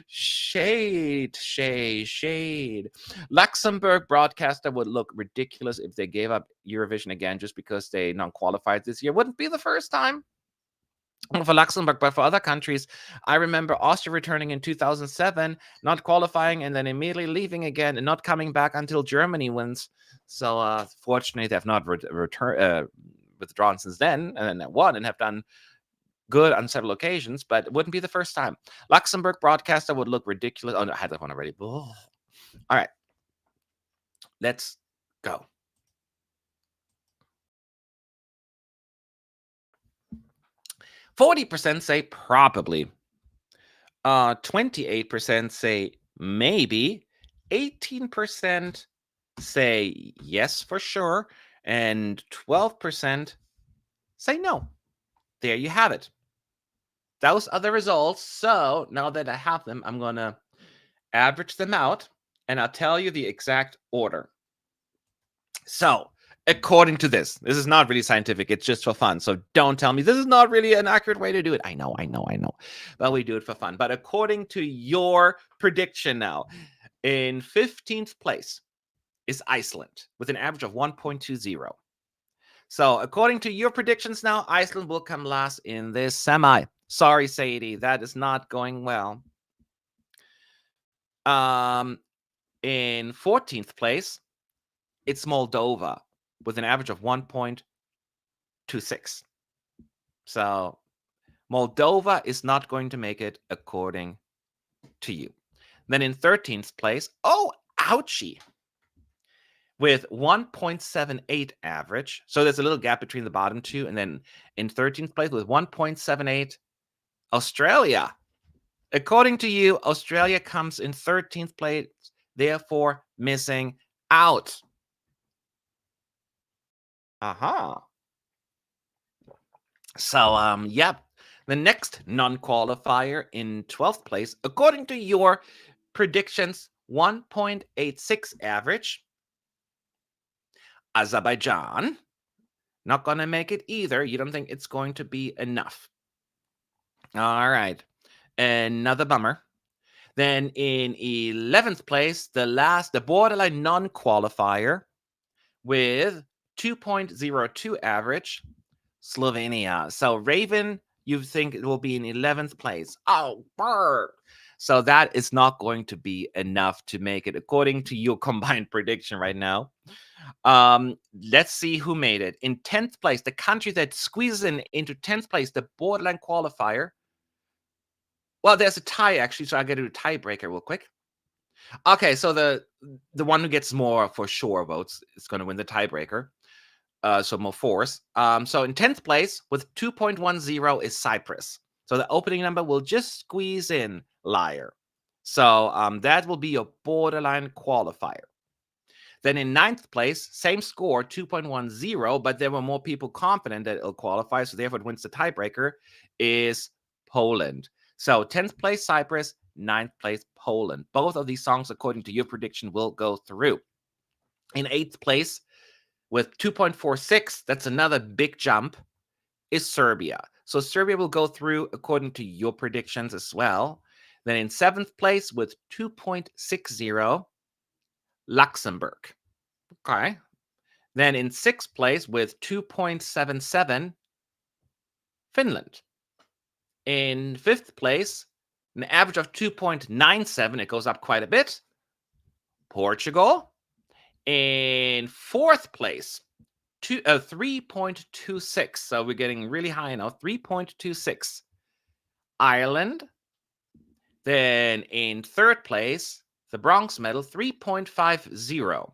Shade. Luxembourg broadcaster would look ridiculous if they gave up Eurovision again just because they non-qualified this year. Wouldn't be the first time for Luxembourg, but for other countries. I remember Austria returning in 2007, not qualifying, and then immediately leaving again and not coming back until Germany wins. So fortunately, they have not withdrawn since then, and then won and have done good on several occasions, but it wouldn't be the first time. Luxembourg broadcaster would look ridiculous. Oh, no, I had that one already. All right. Let's go. %40 say probably. 28% say maybe. 18% say yes for sure. And 12% say no. There you have it. Those are the results. So now that I have them, I'm going to average them out, and I'll tell you the exact order. So according to this is not really scientific. It's just for fun. So don't tell me this is not really an accurate way to do it. I know. But we do it for fun. But according to your prediction now, in 15th place is Iceland with an average of 1.20. So according to your predictions now, Iceland will come last in this semi. Sorry, Sadie, that is not going well. In 14th place, it's Moldova with an average of 1.26. So Moldova is not going to make it according to you. Then in 13th place, ouchie, with 1.78 average. So there's a little gap between the bottom two. And then in 13th place with 1.78, Australia. According to you, Australia comes in 13th place, therefore missing out. So, yep. The next non-qualifier in 12th place, according to your predictions, 1.86 average. Azerbaijan, not going to make it either. You don't think it's going to be enough. All right. Another bummer. Then in 11th place, the borderline non-qualifier with 2.02 average, Slovenia. So Raven, you think it will be in 11th place. Oh, burp. So that is not going to be enough to make it according to your combined prediction right now. Let's see who made it. In 10th place, the country that squeezes into 10th place, the borderline qualifier. Well, there's a tie actually, so I got to do a tiebreaker real quick. Okay, so the one who gets more for sure votes is going to win the tiebreaker. So more fours. So in 10th place with 2.10 is Cyprus. So the opening number will just squeeze in liar. So that will be your borderline qualifier. Then in 9th place, same score, 2.10, but there were more people confident that it'll qualify, so therefore it wins the tiebreaker, is Poland. So 10th place Cyprus, 9th place Poland. Both of these songs, according to your prediction, will go through. In 8th place, with 2.46, that's another big jump, is Serbia. So Serbia will go through according to your predictions as well. Then in 7th place with 2.60, Luxembourg. Okay. Then in 6th place with 2.77, Finland. In 5th place, an average of 2.97, it goes up quite a bit, Portugal. In 4th place, 3.26. So we're getting really high now. 3.26. Ireland. Then in 3rd place, the bronze medal, 3.50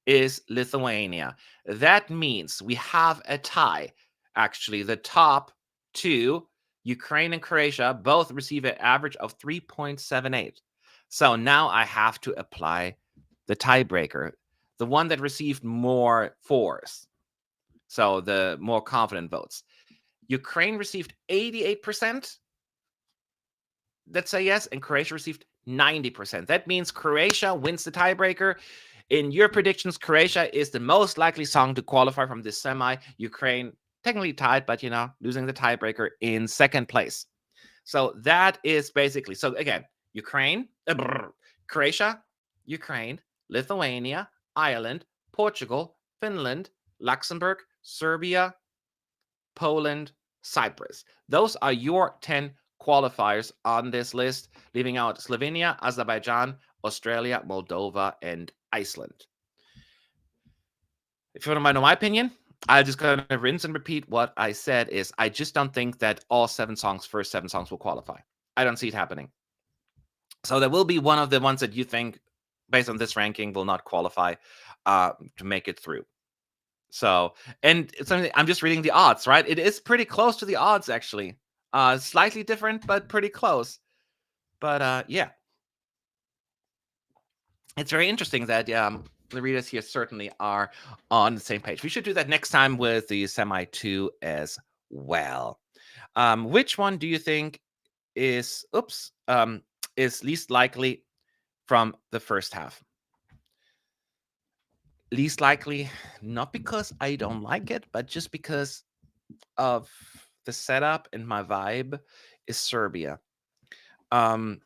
is Lithuania. That means we have a tie. Actually, the top two, Ukraine and Croatia, both receive an average of 3.78. So now I have to apply the tiebreaker, the one that received more fours. So the more confident votes. Ukraine received 88%. Let's say yes, and Croatia received 90%. That means Croatia wins the tiebreaker. In your predictions, Croatia is the most likely song to qualify from this semi. Ukraine, technically tied, but, losing the tiebreaker in 2nd place. So that is basically, so again, Ukraine, Croatia, Ukraine, Lithuania, Ireland, Portugal, Finland, Luxembourg, Serbia, Poland, Cyprus. Those are your 10 qualifiers on this list, leaving out Slovenia, Azerbaijan, Australia, Moldova, and Iceland. If you want to know my opinion, I'm just going to rinse and repeat what I said is I just don't think that all first seven songs will qualify. I don't see it happening. So there will be one of the ones that you think, based on this ranking, will not qualify to make it through. So, and it's something, I'm just reading the odds, right? It is pretty close to the odds, actually. Slightly different, but pretty close. But yeah. It's very interesting that the readers here certainly are on the same page. We should do that next time with the semi 2 as well. Which one do you think is least likely from the first half? Least likely, not because I don't like it, but just because of the setup and my vibe, is Serbia. I'm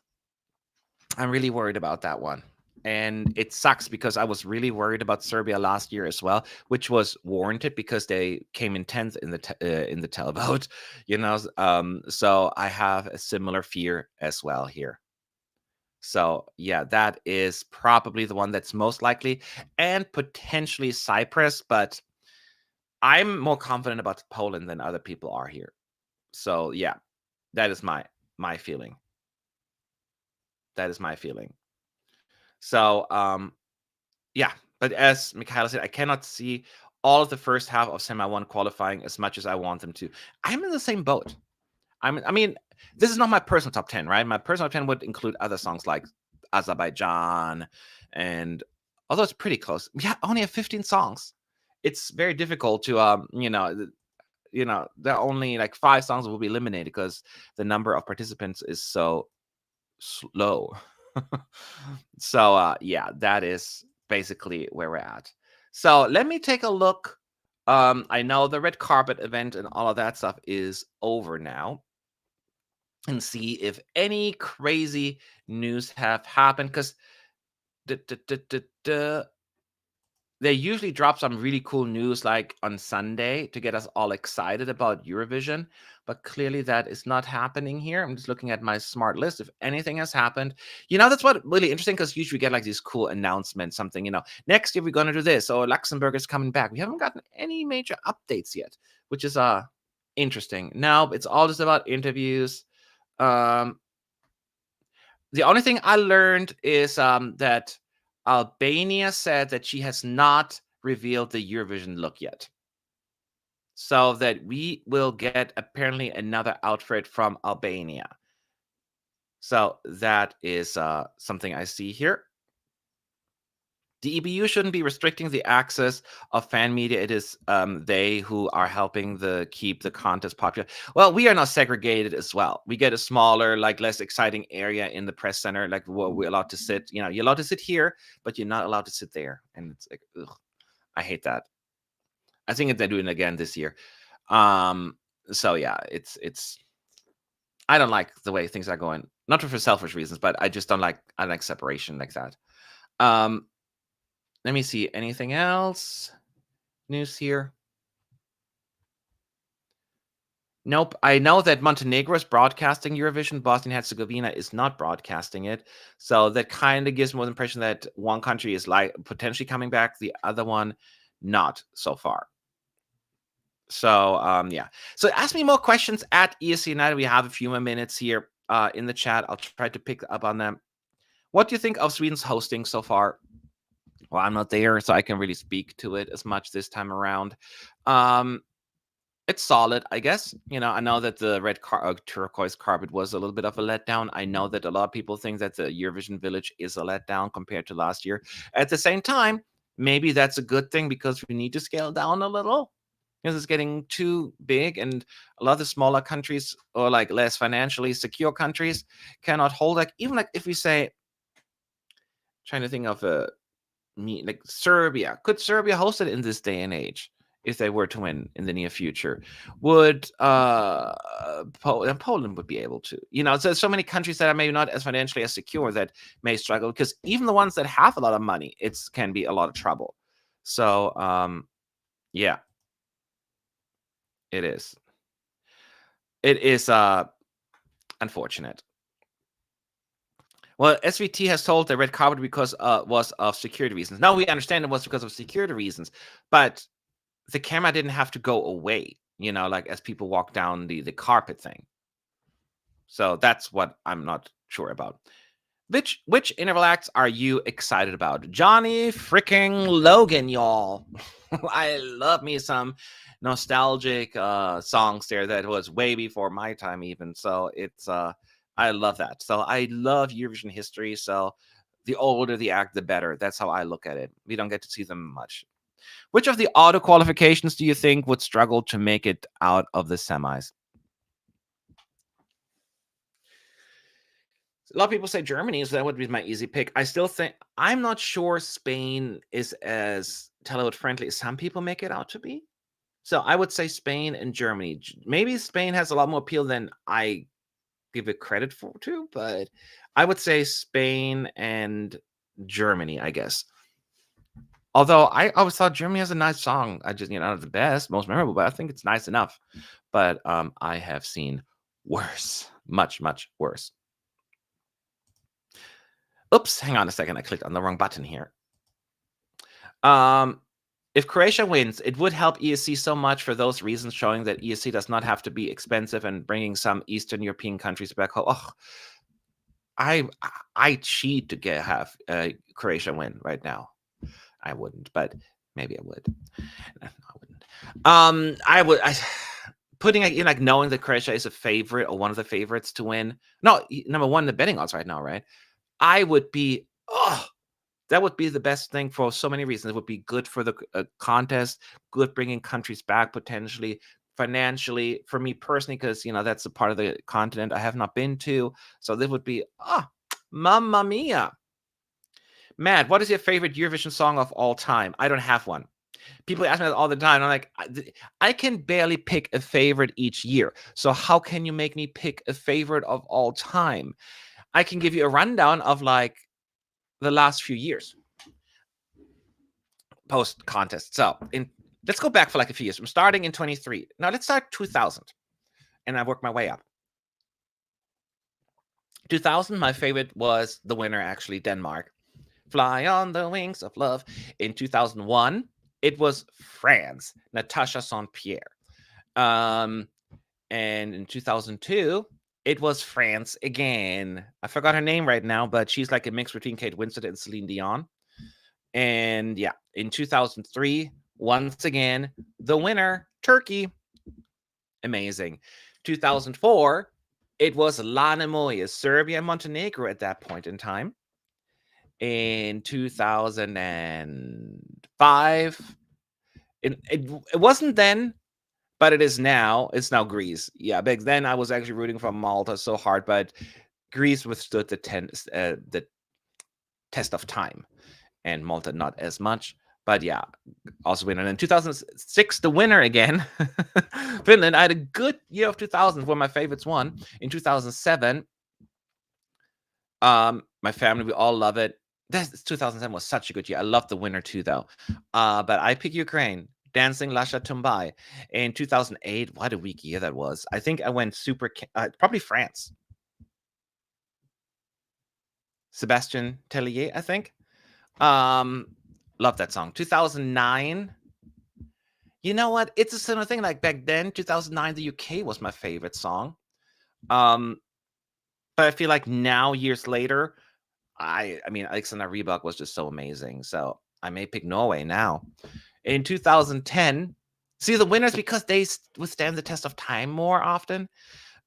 really worried about that one. And it sucks because I was really worried about Serbia last year as well, which was warranted because they came in 10th in the televote, So I have a similar fear as well here. So yeah, that is probably the one that's most likely, and potentially Cyprus, but I'm more confident about Poland than other people are here. So yeah, that is my feeling. That is my feeling. So yeah, but as Mikhail said, I cannot see all of the first half of semi 1 qualifying as much as I want them to. I'm in the same boat. I mean, this is not my personal top 10, right? My personal top 10 would include other songs like Azerbaijan, and although it's pretty close, yeah, only have 15 songs. It's very difficult to there are only like 5 songs that will be eliminated because the number of participants is so slow. So yeah, that is basically where we're at. So let me take a look. I know the red carpet event and all of that stuff is over now, and see if any crazy news have happened, because they usually drop some really cool news like on Sunday to get us all excited about Eurovision, but clearly that is not happening here. I'm just looking at my smart list. If anything has happened, that's what really interesting, because usually we get like these cool announcements, something, next year we're going to do this, or Luxembourg is coming back. We haven't gotten any major updates yet, which is interesting. No, it's all just about interviews. The only thing I learned is that Albania said that she has not revealed the Eurovision look yet. So that we will get apparently another outfit from Albania. So that is something I see here. The EBU shouldn't be restricting the access of fan media. It is they who are helping keep the contest popular. Well, we are not segregated as well. We get a smaller, like less exciting area in the press center. Like we're allowed to sit. You're allowed to sit here, but you're not allowed to sit there. And it's like, ugh, I hate that. I think they're doing it again this year. So yeah, it's. I don't like the way things are going. Not for selfish reasons, but I just don't like. I like separation like that. Let me see. Anything else? News here? Nope. I know that Montenegro is broadcasting Eurovision. Bosnia and Herzegovina is not broadcasting it. So that kind of gives me the impression that one country is like potentially coming back, the other one not so far. So yeah. So ask me more questions at ESC United. We have a few more minutes here in the chat. I'll try to pick up on them. What do you think of Sweden's hosting so far? Well, I'm not there, so I can really speak to it as much this time around. It's solid, I guess. I know that the red turquoise carpet was a little bit of a letdown. I know that a lot of people think that the Eurovision Village is a letdown compared to last year. At the same time, maybe that's a good thing, because we need to scale down a little, because it's getting too big, and a lot of the smaller countries, or like less financially secure countries, cannot hold. Like even like if we say, trying to think of like Serbia. Could Serbia host it in this day and age if they were to win in the near future? Would Poland would be able to? So many countries that are maybe not as financially as secure that may struggle, because even the ones that have a lot of money, it can be a lot of trouble. So yeah, it is. It is unfortunate. Well, SVT has told the red carpet because was of security reasons. Now we understand it was because of security reasons, but the camera didn't have to go away, like as people walk down the carpet thing. So that's what I'm not sure about. Which interval acts are you excited about? Johnny freaking Logan, y'all. I love me some nostalgic songs there that was way before my time even. So it's I love that. So I love Eurovision history. So the older the act, the better. That's how I look at it. We don't get to see them much. Which of the auto qualifications do you think would struggle to make it out of the semis? A lot of people say Germany, so that would be my easy pick. I still think, I'm not sure Spain is as televote friendly as some people make it out to be. So I would say Spain and Germany. Maybe Spain has a lot more appeal than I give it credit for too, but I would say Spain and Germany, I guess. Although I always thought Germany has a nice song. I just, not the best, most memorable, but I think it's nice enough. But I have seen worse, much, much worse. Oops, hang on a second. I clicked on the wrong button here. If Croatia wins, it would help ESC so much for those reasons, showing that ESC does not have to be expensive and bringing some Eastern European countries back home. Oh, I cheat to have Croatia win right now. I wouldn't, but maybe I would. No, I wouldn't. Putting it in, like, knowing that Croatia is a favorite or one of the favorites to win. No, number one in the betting odds right now, right? I would be, that would be the best thing for so many reasons. It would be good for the contest, good bringing countries back potentially, financially, for me personally, because, that's a part of the continent I have not been to. So this would be, mamma mia. Matt, what is your favorite Eurovision song of all time? I don't have one. People ask me that all the time. I'm like, I can barely pick a favorite each year. So how can you make me pick a favorite of all time? I can give you a rundown of like the last few years. post contest. So let's go back for like a few years. I'm starting in 23. Now let's start 2000, and I worked my way up. 2000, my favorite was the winner, actually, Denmark. Fly on the Wings of Love. In 2001, it was France, Natasha Saint-Pierre. And in 2002, it was France again. I forgot her name right now, but she's like a mix between Kate Winslet and Celine Dion. And yeah, in 2003, once again, the winner, Turkey. Amazing. 2004, it was Lana Moya, Serbia and Montenegro at that point in time. In 2005, it wasn't then, but it is now. It's now Greece. Yeah, back then I was actually rooting for Malta so hard, but Greece withstood the test of time, and Malta not as much. But yeah, also winner. And in 2006, the winner again, Finland. I had a good year of 2000 where my favorites won. In 2007, my family, we all love it. 2007 was such a good year. I love the winner too, though. But I pick Ukraine. Dancing Lasha Tumbai. In 2008, what a weak year that was. I think I went probably France. Sebastian Tellier, I think. Love that song. 2009. You know what? It's a similar thing. Like back then, 2009, the UK was my favorite song. But I feel like now, years later, I mean, Alexander Rybak was just so amazing. So I may pick Norway now. In 2010, see the winners because they withstand the test of time more often.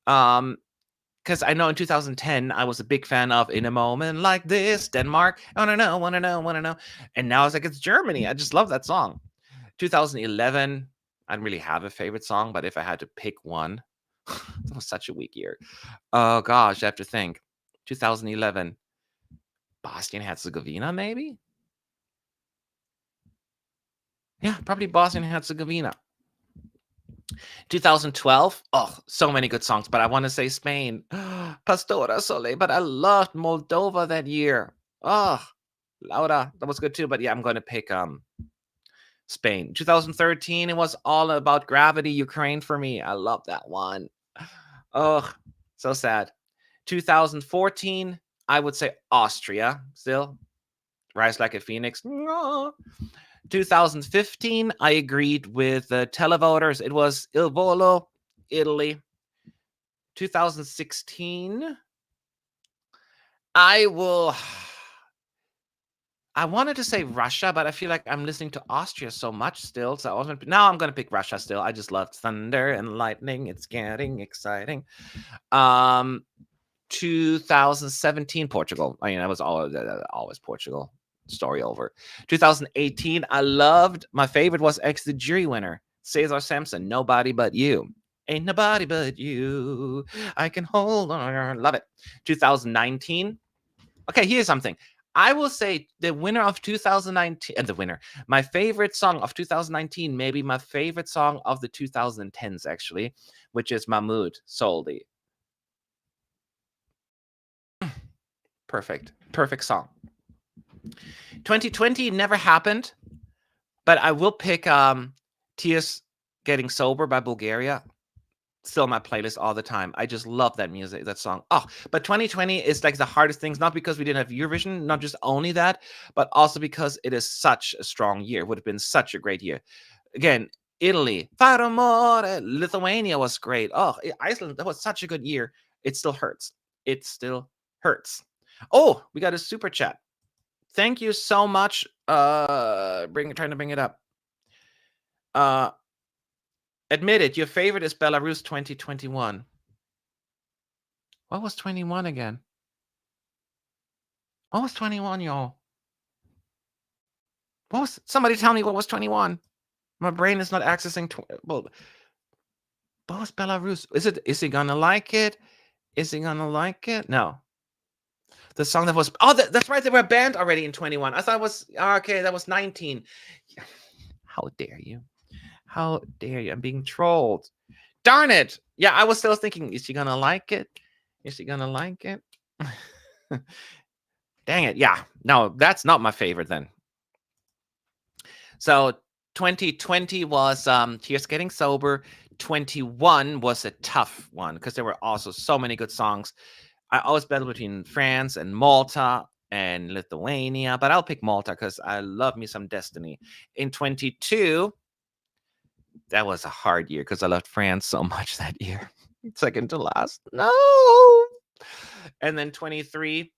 Because I know in 2010, I was a big fan of In a Moment Like This, Denmark. I want to know. And now it's like, it's Germany. I just love that song. 2011, I don't really have a favorite song, but if I had to pick one, that was such a weak year. Oh gosh, I have to think. 2011, Bosnia-Herzegovina, maybe? Yeah, probably Bosnia-Herzegovina. 2012, oh, so many good songs, but I want to say Spain. Pastora Sole, but I loved Moldova that year. Oh, Laura, that was good too, but yeah, I'm going to pick Spain. 2013, it was all about Gravity, Ukraine for me. I love that one. Oh, so sad. 2014, I would say Austria still. Rise Like a Phoenix. 2015, I agreed with the televoters. It was Il Volo, Italy. 2016, I wanted to say Russia, but I feel like I'm listening to Austria so much still. So now I'm going to pick Russia still. I just love thunder and lightning. It's getting exciting. 2017, Portugal. I mean, that was always Portugal. Story over. 2018, I loved. My favorite was the jury winner, Cesar Sampson. Nobody But You. Ain't nobody but you. I can hold on. Love it. 2019. Okay, here's something. I will say the winner of 2019, my favorite song of 2019, maybe my favorite song of the 2010s, actually, which is Mahmoud Soldi. Perfect song. 2020 never happened, but I will pick Tears Getting Sober by Bulgaria. Still on my playlist all the time. I just love that music, that song. Oh, but 2020 is like the hardest things, not because we didn't have Eurovision, not just only that, but also because it is such a strong year. It would have been such a great year. Again, Italy, Lithuania was great. Oh, Iceland, that was such a good year. It still hurts. Oh, we got a super chat. Thank you so much. Trying to bring it up. Admit it, your favorite is Belarus 2021. What was 21 again? What was 21, y'all? Somebody tell me what was 21? My brain is not accessing. What was Belarus? Is he gonna like it? Is he gonna like it? No. The song that was. Oh, that's right. They were banned already in 21. I thought it was. Okay, that was 19. How dare you? How dare you? I'm being trolled. Darn it. Yeah, I was still thinking, is she gonna like it? Is she gonna like it? Dang it. Yeah. No, that's not my favorite then. So 2020 was Here's Getting Sober. 21 was a tough one because there were also so many good songs. I always battle between France and Malta and Lithuania, but I'll pick Malta because I love me some Destiny. In 22, that was a hard year because I loved France so much that year. Second to last. No. And then 23,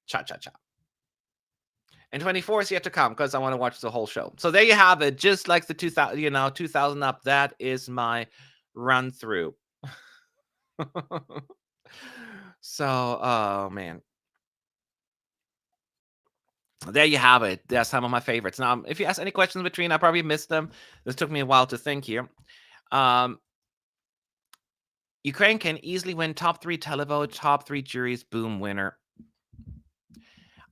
Cha Cha Cha. And 24 is yet to come because I want to watch the whole show. So there you have it. Just like the 2000 up, that is my run through. So, oh man. There you have it. There's some of my favorites. Now, if you ask any questions between, I probably missed them. This took me a while to think here. Ukraine can easily win top 3 televote, top 3 juries, boom, winner.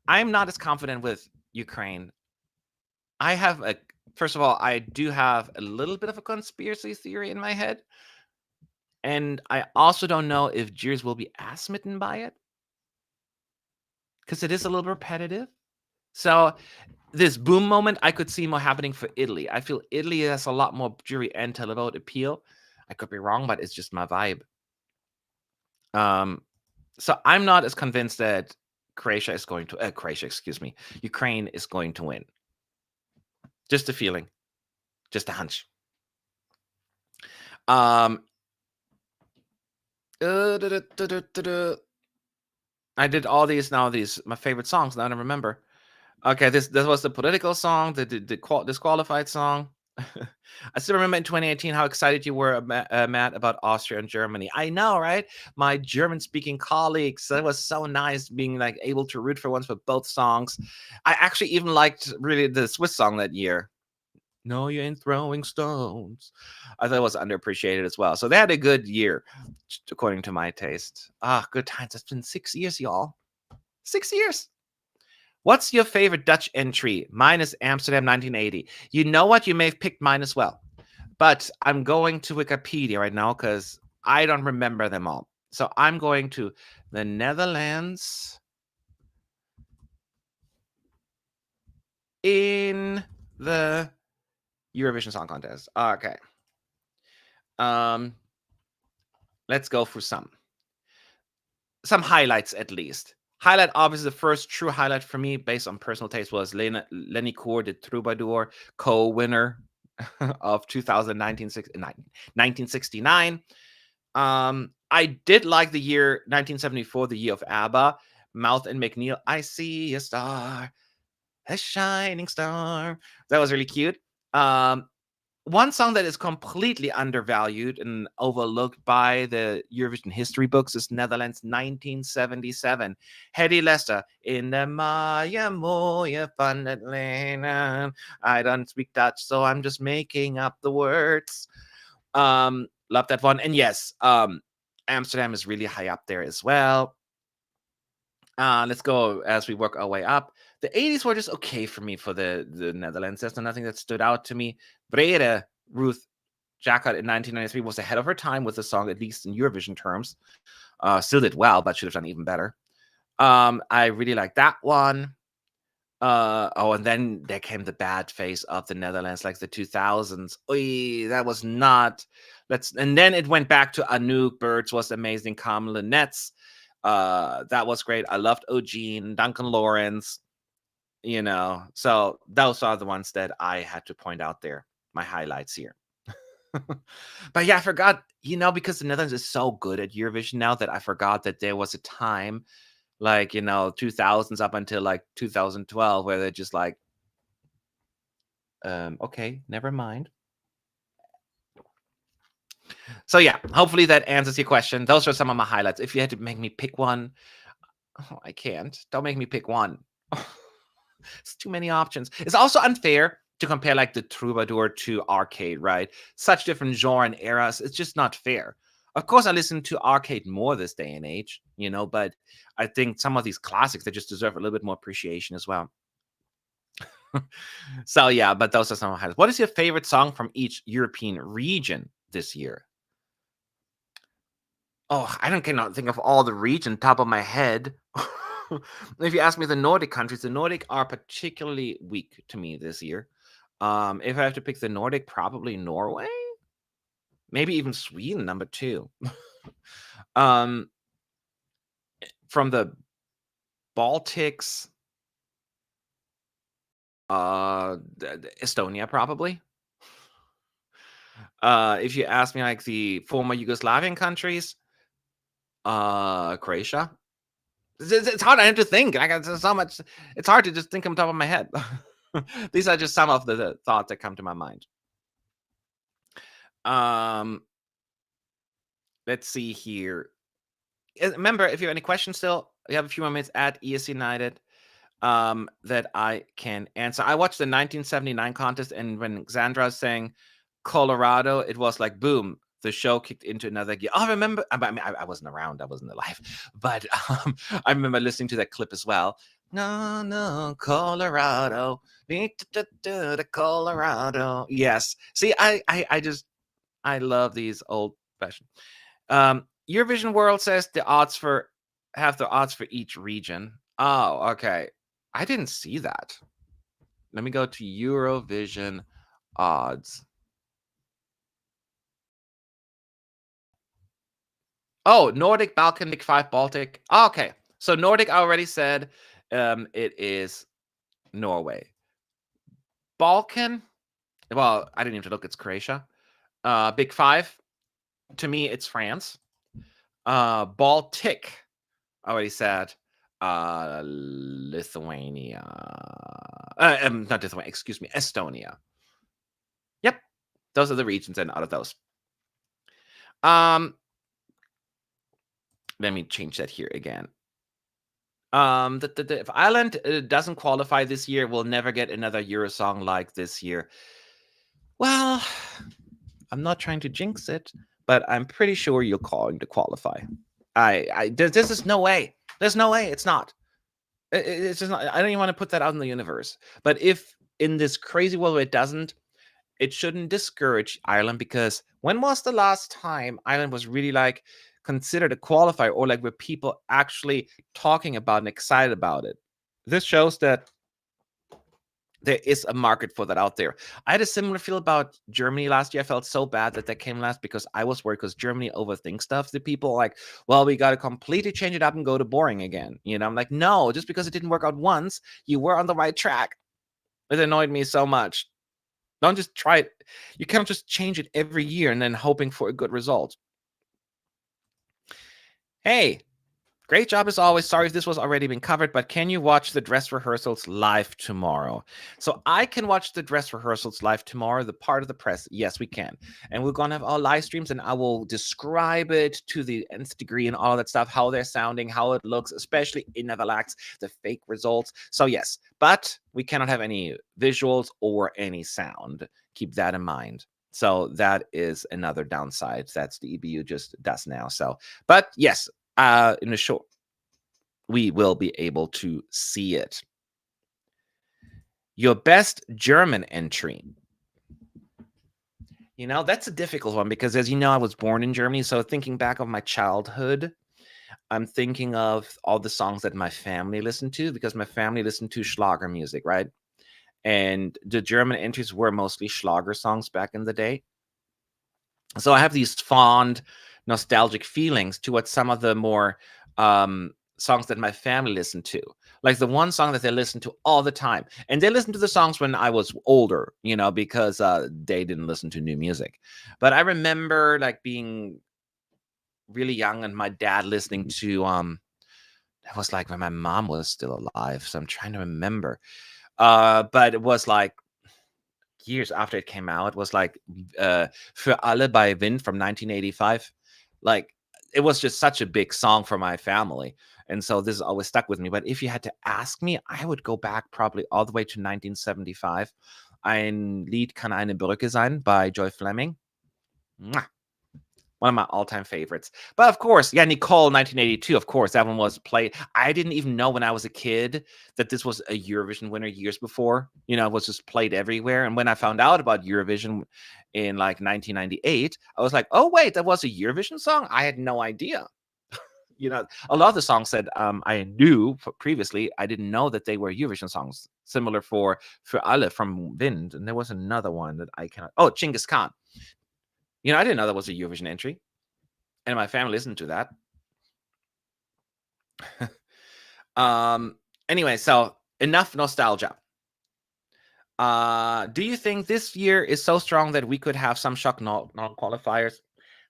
I'm not as confident with Ukraine. First of all, I do have a little bit of a conspiracy theory in my head. And I also don't know if juries will be as smitten by it. Because it is a little repetitive. So this boom moment, I could see more happening for Italy. I feel Italy has a lot more jury and televote appeal. I could be wrong, but it's just my vibe. So I'm not as convinced that Ukraine is going to win. Just a feeling. Just a hunch. I did all these my favorite songs. Now I don't remember. Okay, this was the political song, the disqualified song. I still remember in 2018 how excited you were, Matt, about Austria and Germany. I know, right? My German-speaking colleagues, that was so nice being like able to root for once for both songs. I actually even liked really the Swiss song that year. No, you ain't throwing stones. I thought it was underappreciated as well. So they had a good year, according to my taste. Good times. It's been 6 years, y'all. 6 years. What's your favorite Dutch entry? Mine is Amsterdam 1980. You know what? You may have picked mine as well. But I'm going to Wikipedia right now because I don't remember them all. So I'm going to the Netherlands in the Eurovision Song Contest. Okay. Let's go for some highlights at least. Highlight, obviously, the first true highlight for me, based on personal taste, was Lenny Koer, the Troubadour, co-winner of 1969. I did like the year 1974, the year of ABBA, Mouth and McNeil. I see a star, a shining star. That was really cute. One song that is completely undervalued and overlooked by the Eurovision history books is Netherlands 1977. Hedy Lester, in the Maya Mooie van het Land. I don't speak Dutch, so I'm just making up the words. Love that one. And yes, Amsterdam is really high up there as well. Let's go as we work our way up. The 80s were just okay for me for the Netherlands. There's nothing that stood out to me. Brede, Ruth Jacquard in 1993 was ahead of her time with the song, at least in Eurovision terms. Still did well, but should have done even better. I really like that one. And then there came the bad phase of the Netherlands, like the 2000s. Oy, that was not. And then it went back to Anouk. Birds was amazing. Kamala Nets. That was great. I loved Eugene, Duncan Lawrence. So those are the ones that I had to point out there, my highlights here. But yeah, I forgot, because the Netherlands is so good at Eurovision now that I forgot that there was a time, like, 2000s up until like 2012, where they're just like, okay, never mind. So yeah, hopefully that answers your question. Those are some of my highlights. If you had to make me pick one, I can't. Don't make me pick one. It's too many options. It's also unfair to compare like the Troubadour to Arcade, right? Such different genre and eras. It's just not fair. Of course, I listen to Arcade more this day and age, but I think some of these classics, they just deserve a little bit more appreciation as well. So yeah, but those are some highlights. What is your favorite song from each European region this year? Oh, I cannot think of all the region top of my head. If you ask me the Nordic countries, the Nordic are particularly weak to me this year. If I have to pick the Nordic, probably Norway. Maybe even Sweden, number 2. From the Baltics, Estonia, probably. If you ask me, like the former Yugoslavian countries, Croatia. It's hard. I have to think. I got so much. It's hard to just think on top of my head. These are just some of the thoughts that come to my mind. Let's see here. Remember, if you have any questions still, we have a few more minutes at ES United that I can answer. I watched the 1979 contest, and when Xandra sang Colorado, it was like, boom, the show kicked into another gear. I remember, I mean, I wasn't around, I wasn't alive, but I remember listening to that clip as well. No, Colorado, the Colorado. Yes. See, I love these old fashioned. Eurovision World says have the odds for each region. Oh, okay. I didn't see that. Let me go to Eurovision odds. Oh, Nordic, Balkanic, 5 Baltic. Oh, okay. So Nordic, I already said it is Norway. Balkan, well, I didn't even look. It's Croatia. Big 5, to me, it's France. Baltic, I already said Lithuania. Not Lithuania, excuse me, Estonia. Yep, those are the regions, and out of those. Let me change that here again. If Ireland doesn't qualify this year, we'll never get another Eurosong like this year. Well, I'm not trying to jinx it, but I'm pretty sure you're going to qualify. This is no way. There's no way. It's not. It's just not. I don't even want to put that out in the universe. But if in this crazy world it doesn't, it shouldn't discourage Ireland, because when was the last time Ireland was really like considered a qualifier, or like were people actually talking about and excited about it? This shows that there is a market for that out there. I had a similar feel about Germany last year. I felt so bad that came last, because I was worried, because Germany overthinks stuff. The people like, well, we got to completely change it up and go to boring again. You know, I'm like, no, just because it didn't work out once, you were on the right track. It annoyed me so much. Don't just try it. You can't just change it every year and then hoping for a good result. Hey, great job as always. Sorry if this was already been covered, but can you watch the dress rehearsals live tomorrow? So I can watch the dress rehearsals live tomorrow, the part of the press. Yes, we can. And we're going to have our live streams, and I will describe it to the nth degree and all that stuff, how they're sounding, how it looks, especially in Neverlax, the fake results. So yes, but we cannot have any visuals or any sound. Keep that in mind. So that is another downside. That's the EBU just does now. So, but yes, in the short, we will be able to see it. Your best German entry. You know, that's a difficult one, because as you know, I was born in Germany. So thinking back of my childhood, I'm thinking of all the songs that my family listened to, because my family listened to Schlager music, right? And the German entries were mostly Schlager songs back in the day. So I have these fond, nostalgic feelings towards some of the more songs that my family listened to. Like the one song that they listened to all the time. And they listened to the songs when I was older, you know, because they didn't listen to new music. But I remember like being really young and my dad listening to, that was like when my mom was still alive. So I'm trying to remember. But it was like years after it came out. It was like Für alle by Wind from 1985. Like, it was just such a big song for my family. And so this always stuck with me. But if you had to ask me, I would go back probably all the way to 1975. Ein Lied kann eine Brücke sein by Joy Fleming. Mwah. One of my all-time favorites. But of course, yeah, Nicole, 1982, of course, that one was played. I didn't even know when I was a kid that this was a Eurovision winner years before. You know, it was just played everywhere. And when I found out about Eurovision in like 1998, I was like, oh, wait, that was a Eurovision song? I had no idea. You know, a lot of the songs that I knew previously, I didn't know that they were Eurovision songs. similar for alle from Wind, and there was another one that I cannot. Oh, Genghis Khan. You know, I didn't know that was a Eurovision entry, and my family listened to that. Anyway, so enough nostalgia. Do you think this year is so strong that we could have some shock non-qualifiers?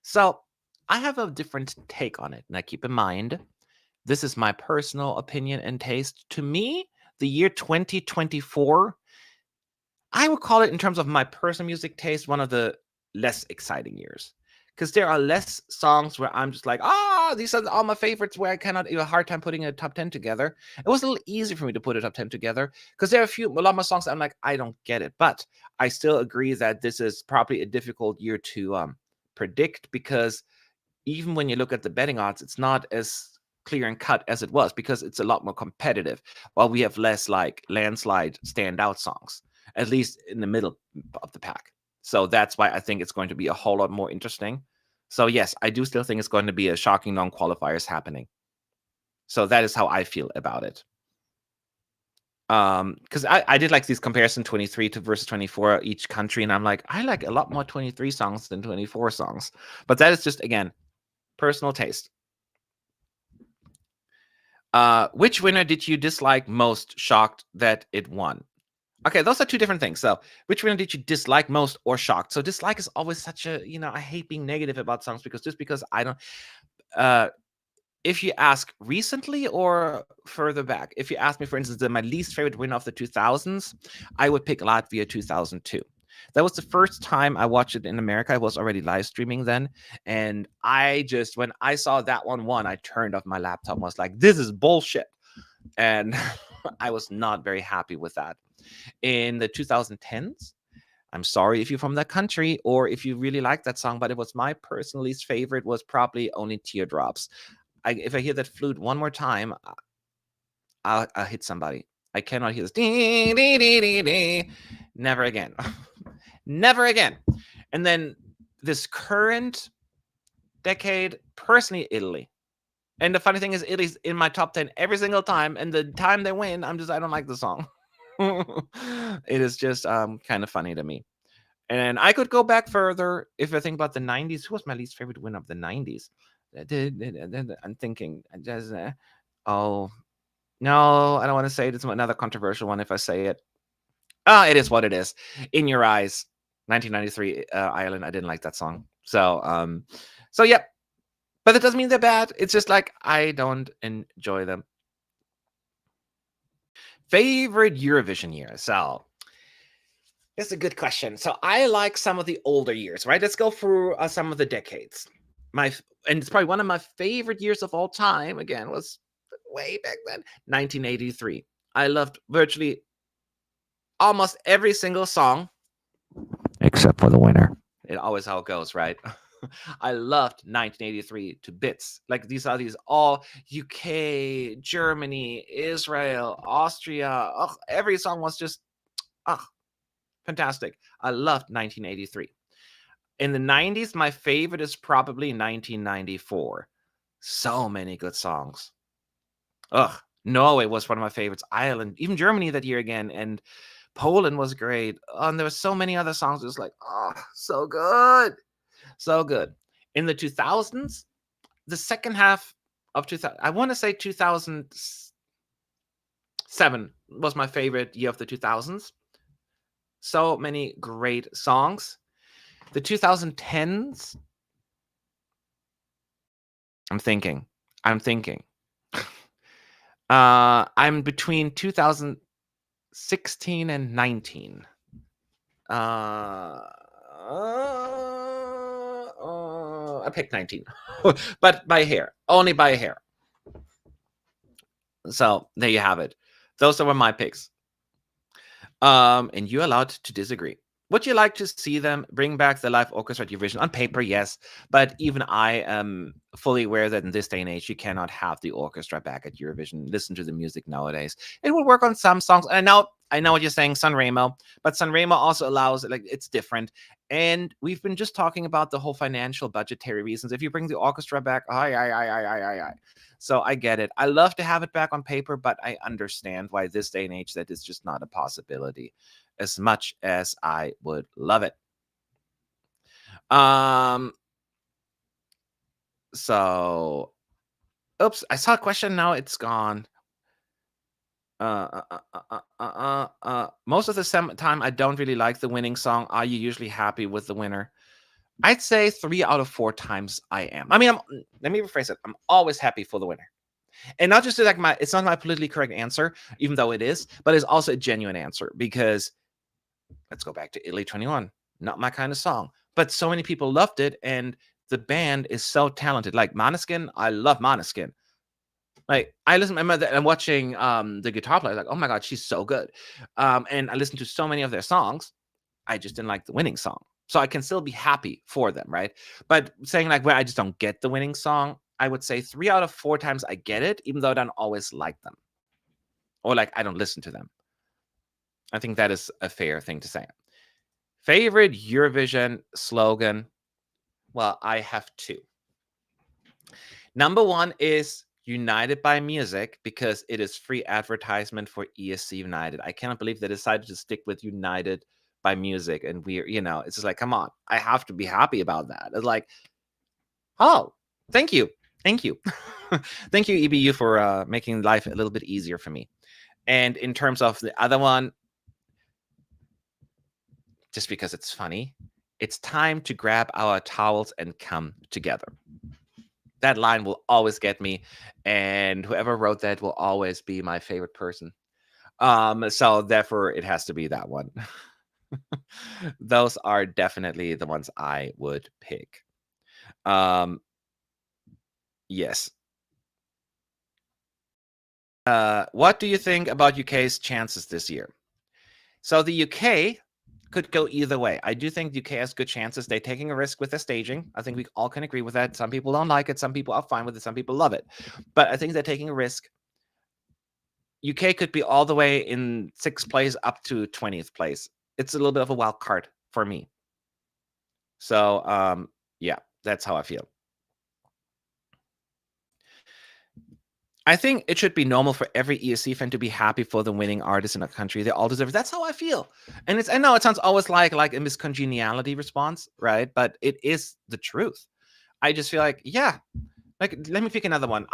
So I have a different take on it. Now keep in mind, this is my personal opinion and taste. To me, the year 2024, I would call it, in terms of my personal music taste, one of the less exciting years. Because there are less songs where I'm just like, these are all my favorites, where I cannot have a hard time putting a top 10 together. It was a little easy for me to put a top 10 together because there are a lot more songs I'm like, I don't get it. But I still agree that this is probably a difficult year to predict, because even when you look at the betting odds, it's not as clear and cut as it was, because it's a lot more competitive, while we have less like landslide standout songs, at least in the middle of the pack. So that's why I think it's going to be a whole lot more interesting. So yes, I do still think it's going to be a shocking non-qualifiers happening. So that is how I feel about it. Because I did like these comparison 23 to versus 24 each country, and I'm like, I like a lot more 23 songs than 24 songs. But that is just, again, personal taste. Which winner did you dislike most, shocked that it won? Okay, those are two different things. So, which winner did you dislike most or shocked? So, dislike is always such a, I hate being negative about songs, because I don't. If you ask recently or further back, if you ask me, for instance, my least favorite winner of the 2000s, I would pick Latvia 2002. That was the first time I watched it in America. I was already live streaming then. And when I saw that one won, I turned off my laptop and was like, this is bullshit. And I was not very happy with that. In the 2010s, I'm sorry if you're from that country or if you really like that song, but it was my personal least favorite, was probably Only Teardrops. If I hear that flute one more time, I'll hit somebody. I cannot hear this. Dee, dee, dee, dee, dee. Never again. Never again. And then this current decade, personally, Italy. And the funny thing is, Italy's in my top 10 every single time. And the time they win, I don't like the song. It is just kind of funny to me. And I could go back further if I think about the 90s. Who was my least favorite winner of the 90s? I'm thinking, oh, no, I don't want to say it. It's another controversial one if I say it. It is what it is. In Your Eyes, 1993, Ireland. I didn't like that song. So yeah. But it doesn't mean they're bad. It's just like, I don't enjoy them. Favorite Eurovision year? So, it's a good question. So, I like some of the older years, right? Let's go through some of the decades. And it's probably one of my favorite years of all time, again, was way back then, 1983. I loved virtually almost every single song, except for the winner. It always how it goes, right? I loved 1983 to bits. Like these all UK, Germany, Israel, Austria. Every song was just fantastic. I loved 1983. In the 90s, my favorite is probably 1994. So many good songs. Norway was one of my favorites. Ireland, even Germany that year again, and Poland was great. And there were so many other songs. It was like, so good. So good. In the 2000s, the second half of 2000, I want to say 2007 was my favorite year of the 2000s. So many great songs. The 2010s, I'm thinking. I'm between 2016 and 19. I picked 19, but by hair, only by hair. So there you have it. Those were my picks. And you're allowed to disagree. would you like to see them bring back the live orchestra at Eurovision? On paper, yes. But even I am fully aware that in this day and age, you cannot have the orchestra back at Eurovision. Listen to the music nowadays. It will work on some songs. And I know what you're saying, Sanremo. But Sanremo also allows, like, it's different. And we've been just talking about the whole financial budgetary reasons. If you bring the orchestra back, so I get it. I love to have it back on paper, but I understand why this day and age that is just not a possibility, as much as I would love it. So, oops, I saw a question. Now it's gone. Most of the time, I don't really like the winning song. Are you usually happy with the winner? I'd say 3 out of 4 times I am. I mean, let me rephrase it. I'm always happy for the winner. And not just like it's not my politically correct answer, even though it is, but it's also a genuine answer, because let's go back to Italy 21. Not my kind of song, but so many people loved it, and the band is so talented. Like Måneskin, I love Måneskin. Like I remember that I'm watching the guitar player, like, oh my god, she's so good. And I listened to so many of their songs. I just didn't like the winning song. So I can still be happy for them, right? But saying like where I just don't get the winning song, I would say 3 out of 4 times I get it, even though I don't always like them. Or like I don't listen to them. I think that is a fair thing to say. Favorite Eurovision slogan? Well, I have 2. Number 1 is United by Music, because it is free advertisement for ESC United. I cannot believe they decided to stick with United by Music, and it's just like, come on, I have to be happy about that. It's like, oh, thank you. Thank you, EBU, for making life a little bit easier for me. And in terms of the other one, just because it's funny, it's time to grab our towels and come together. That line will always get me, and whoever wrote that will always be my favorite person. So therefore, it has to be that one. Those are definitely the ones I would pick. Yes. What do you think about UK's chances this year? So the UK could go either way. I do think UK has good chances. They're taking a risk with their staging. I think we all can agree with that. Some people don't like it. Some people are fine with it. Some people love it. But I think they're taking a risk. UK could be all the way in 6th place up to 20th place. It's a little bit of a wild card for me. So, yeah, that's how I feel. I think it should be normal for every ESC fan to be happy for the winning artist in a country. They all deserve it. That's how I feel. And I know it sounds always like a miscongeniality response, right? But it is the truth. I just feel like, yeah, like, let me pick another one.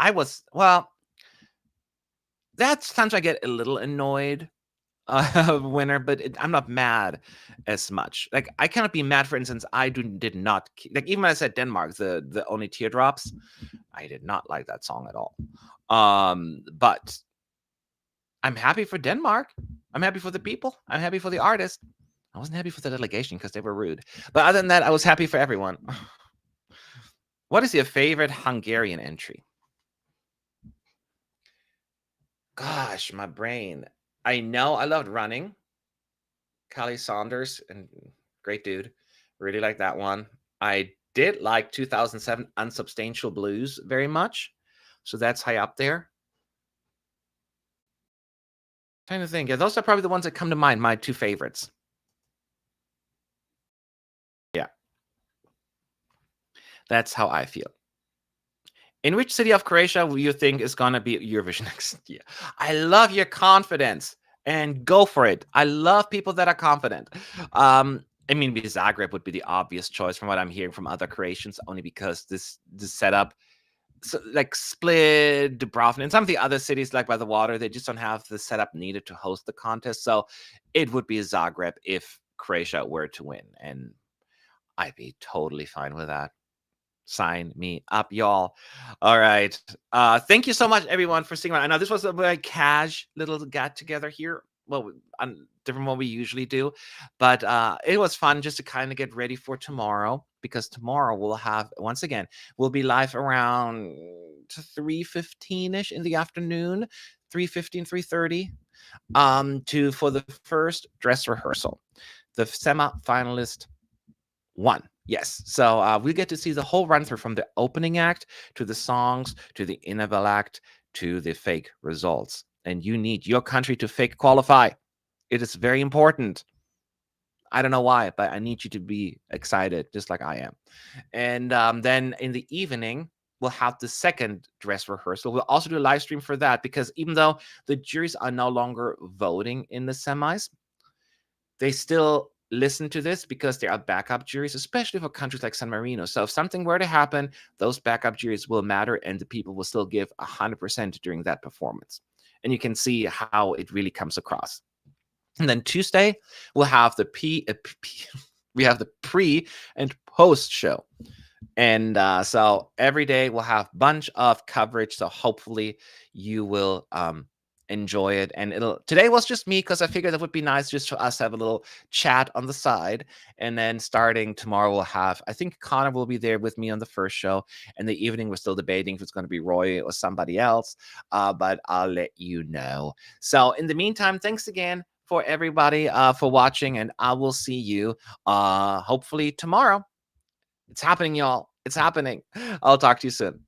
That's times I get a little annoyed winner, but I'm not mad as much. Like, I cannot be mad, for instance, did not, like, even when I said Denmark, the Only Teardrops, I did not like that song at all. But I'm happy for Denmark. I'm happy for the people. I'm happy for the artist. I wasn't happy for the delegation because they were rude. But other than that, I was happy for everyone. What is your favorite Hungarian entry? Gosh, my brain. I know I loved Running. Callie Saunders, and great dude. Really like that one. I did like 2007 Unsubstantial Blues very much. So that's high up there. Trying to think. Yeah, those are probably the ones that come to mind, my 2 favorites. Yeah. That's how I feel. In which city of Croatia will you think is going to be Eurovision next year? I love your confidence, and go for it. I love people that are confident. I mean, Zagreb would be the obvious choice from what I'm hearing from other Croatians, only because this setup, so, like Split, Dubrovnik, and some of the other cities like by the water, they just don't have the setup needed to host the contest. So it would be Zagreb if Croatia were to win, and I'd be totally fine with that. Sign me up, y'all. All right. Thank you so much, everyone, for sticking around. I know this was a very cash little get together here. Well, different from what we usually do, but it was fun just to kind of get ready for tomorrow, because tomorrow we'll be live around 3:15ish in the afternoon, 3:15, 3:30, for the first dress rehearsal. the semi-finalist won. Yes. So we get to see the whole run through from the opening act to the songs to the interval act to the fake results. And you need your country to fake qualify. It is very important. I don't know why, but I need you to be excited, just like I am. And then in the evening, we'll have the second dress rehearsal. We'll also do a live stream for that, because even though the juries are no longer voting in the semis, they still listen to this because there are backup juries, especially for countries like San Marino. So if something were to happen, those backup juries will matter, and the people will still give 100% during that performance. And you can see how it really comes across. And then Tuesday, we'll have the we have the pre and post show. And so every day we'll have a bunch of coverage. So hopefully you will enjoy it. And today was just me, because I figured that would be nice just for us to have a little chat on the side. And then starting tomorrow, we'll have, I think Connor will be there with me on the first show. And the evening, we're still debating if it's going to be Roy or somebody else. But I'll let you know. So in the meantime, thanks again for everybody for watching. And I will see you hopefully tomorrow. It's happening, y'all. It's happening. I'll talk to you soon.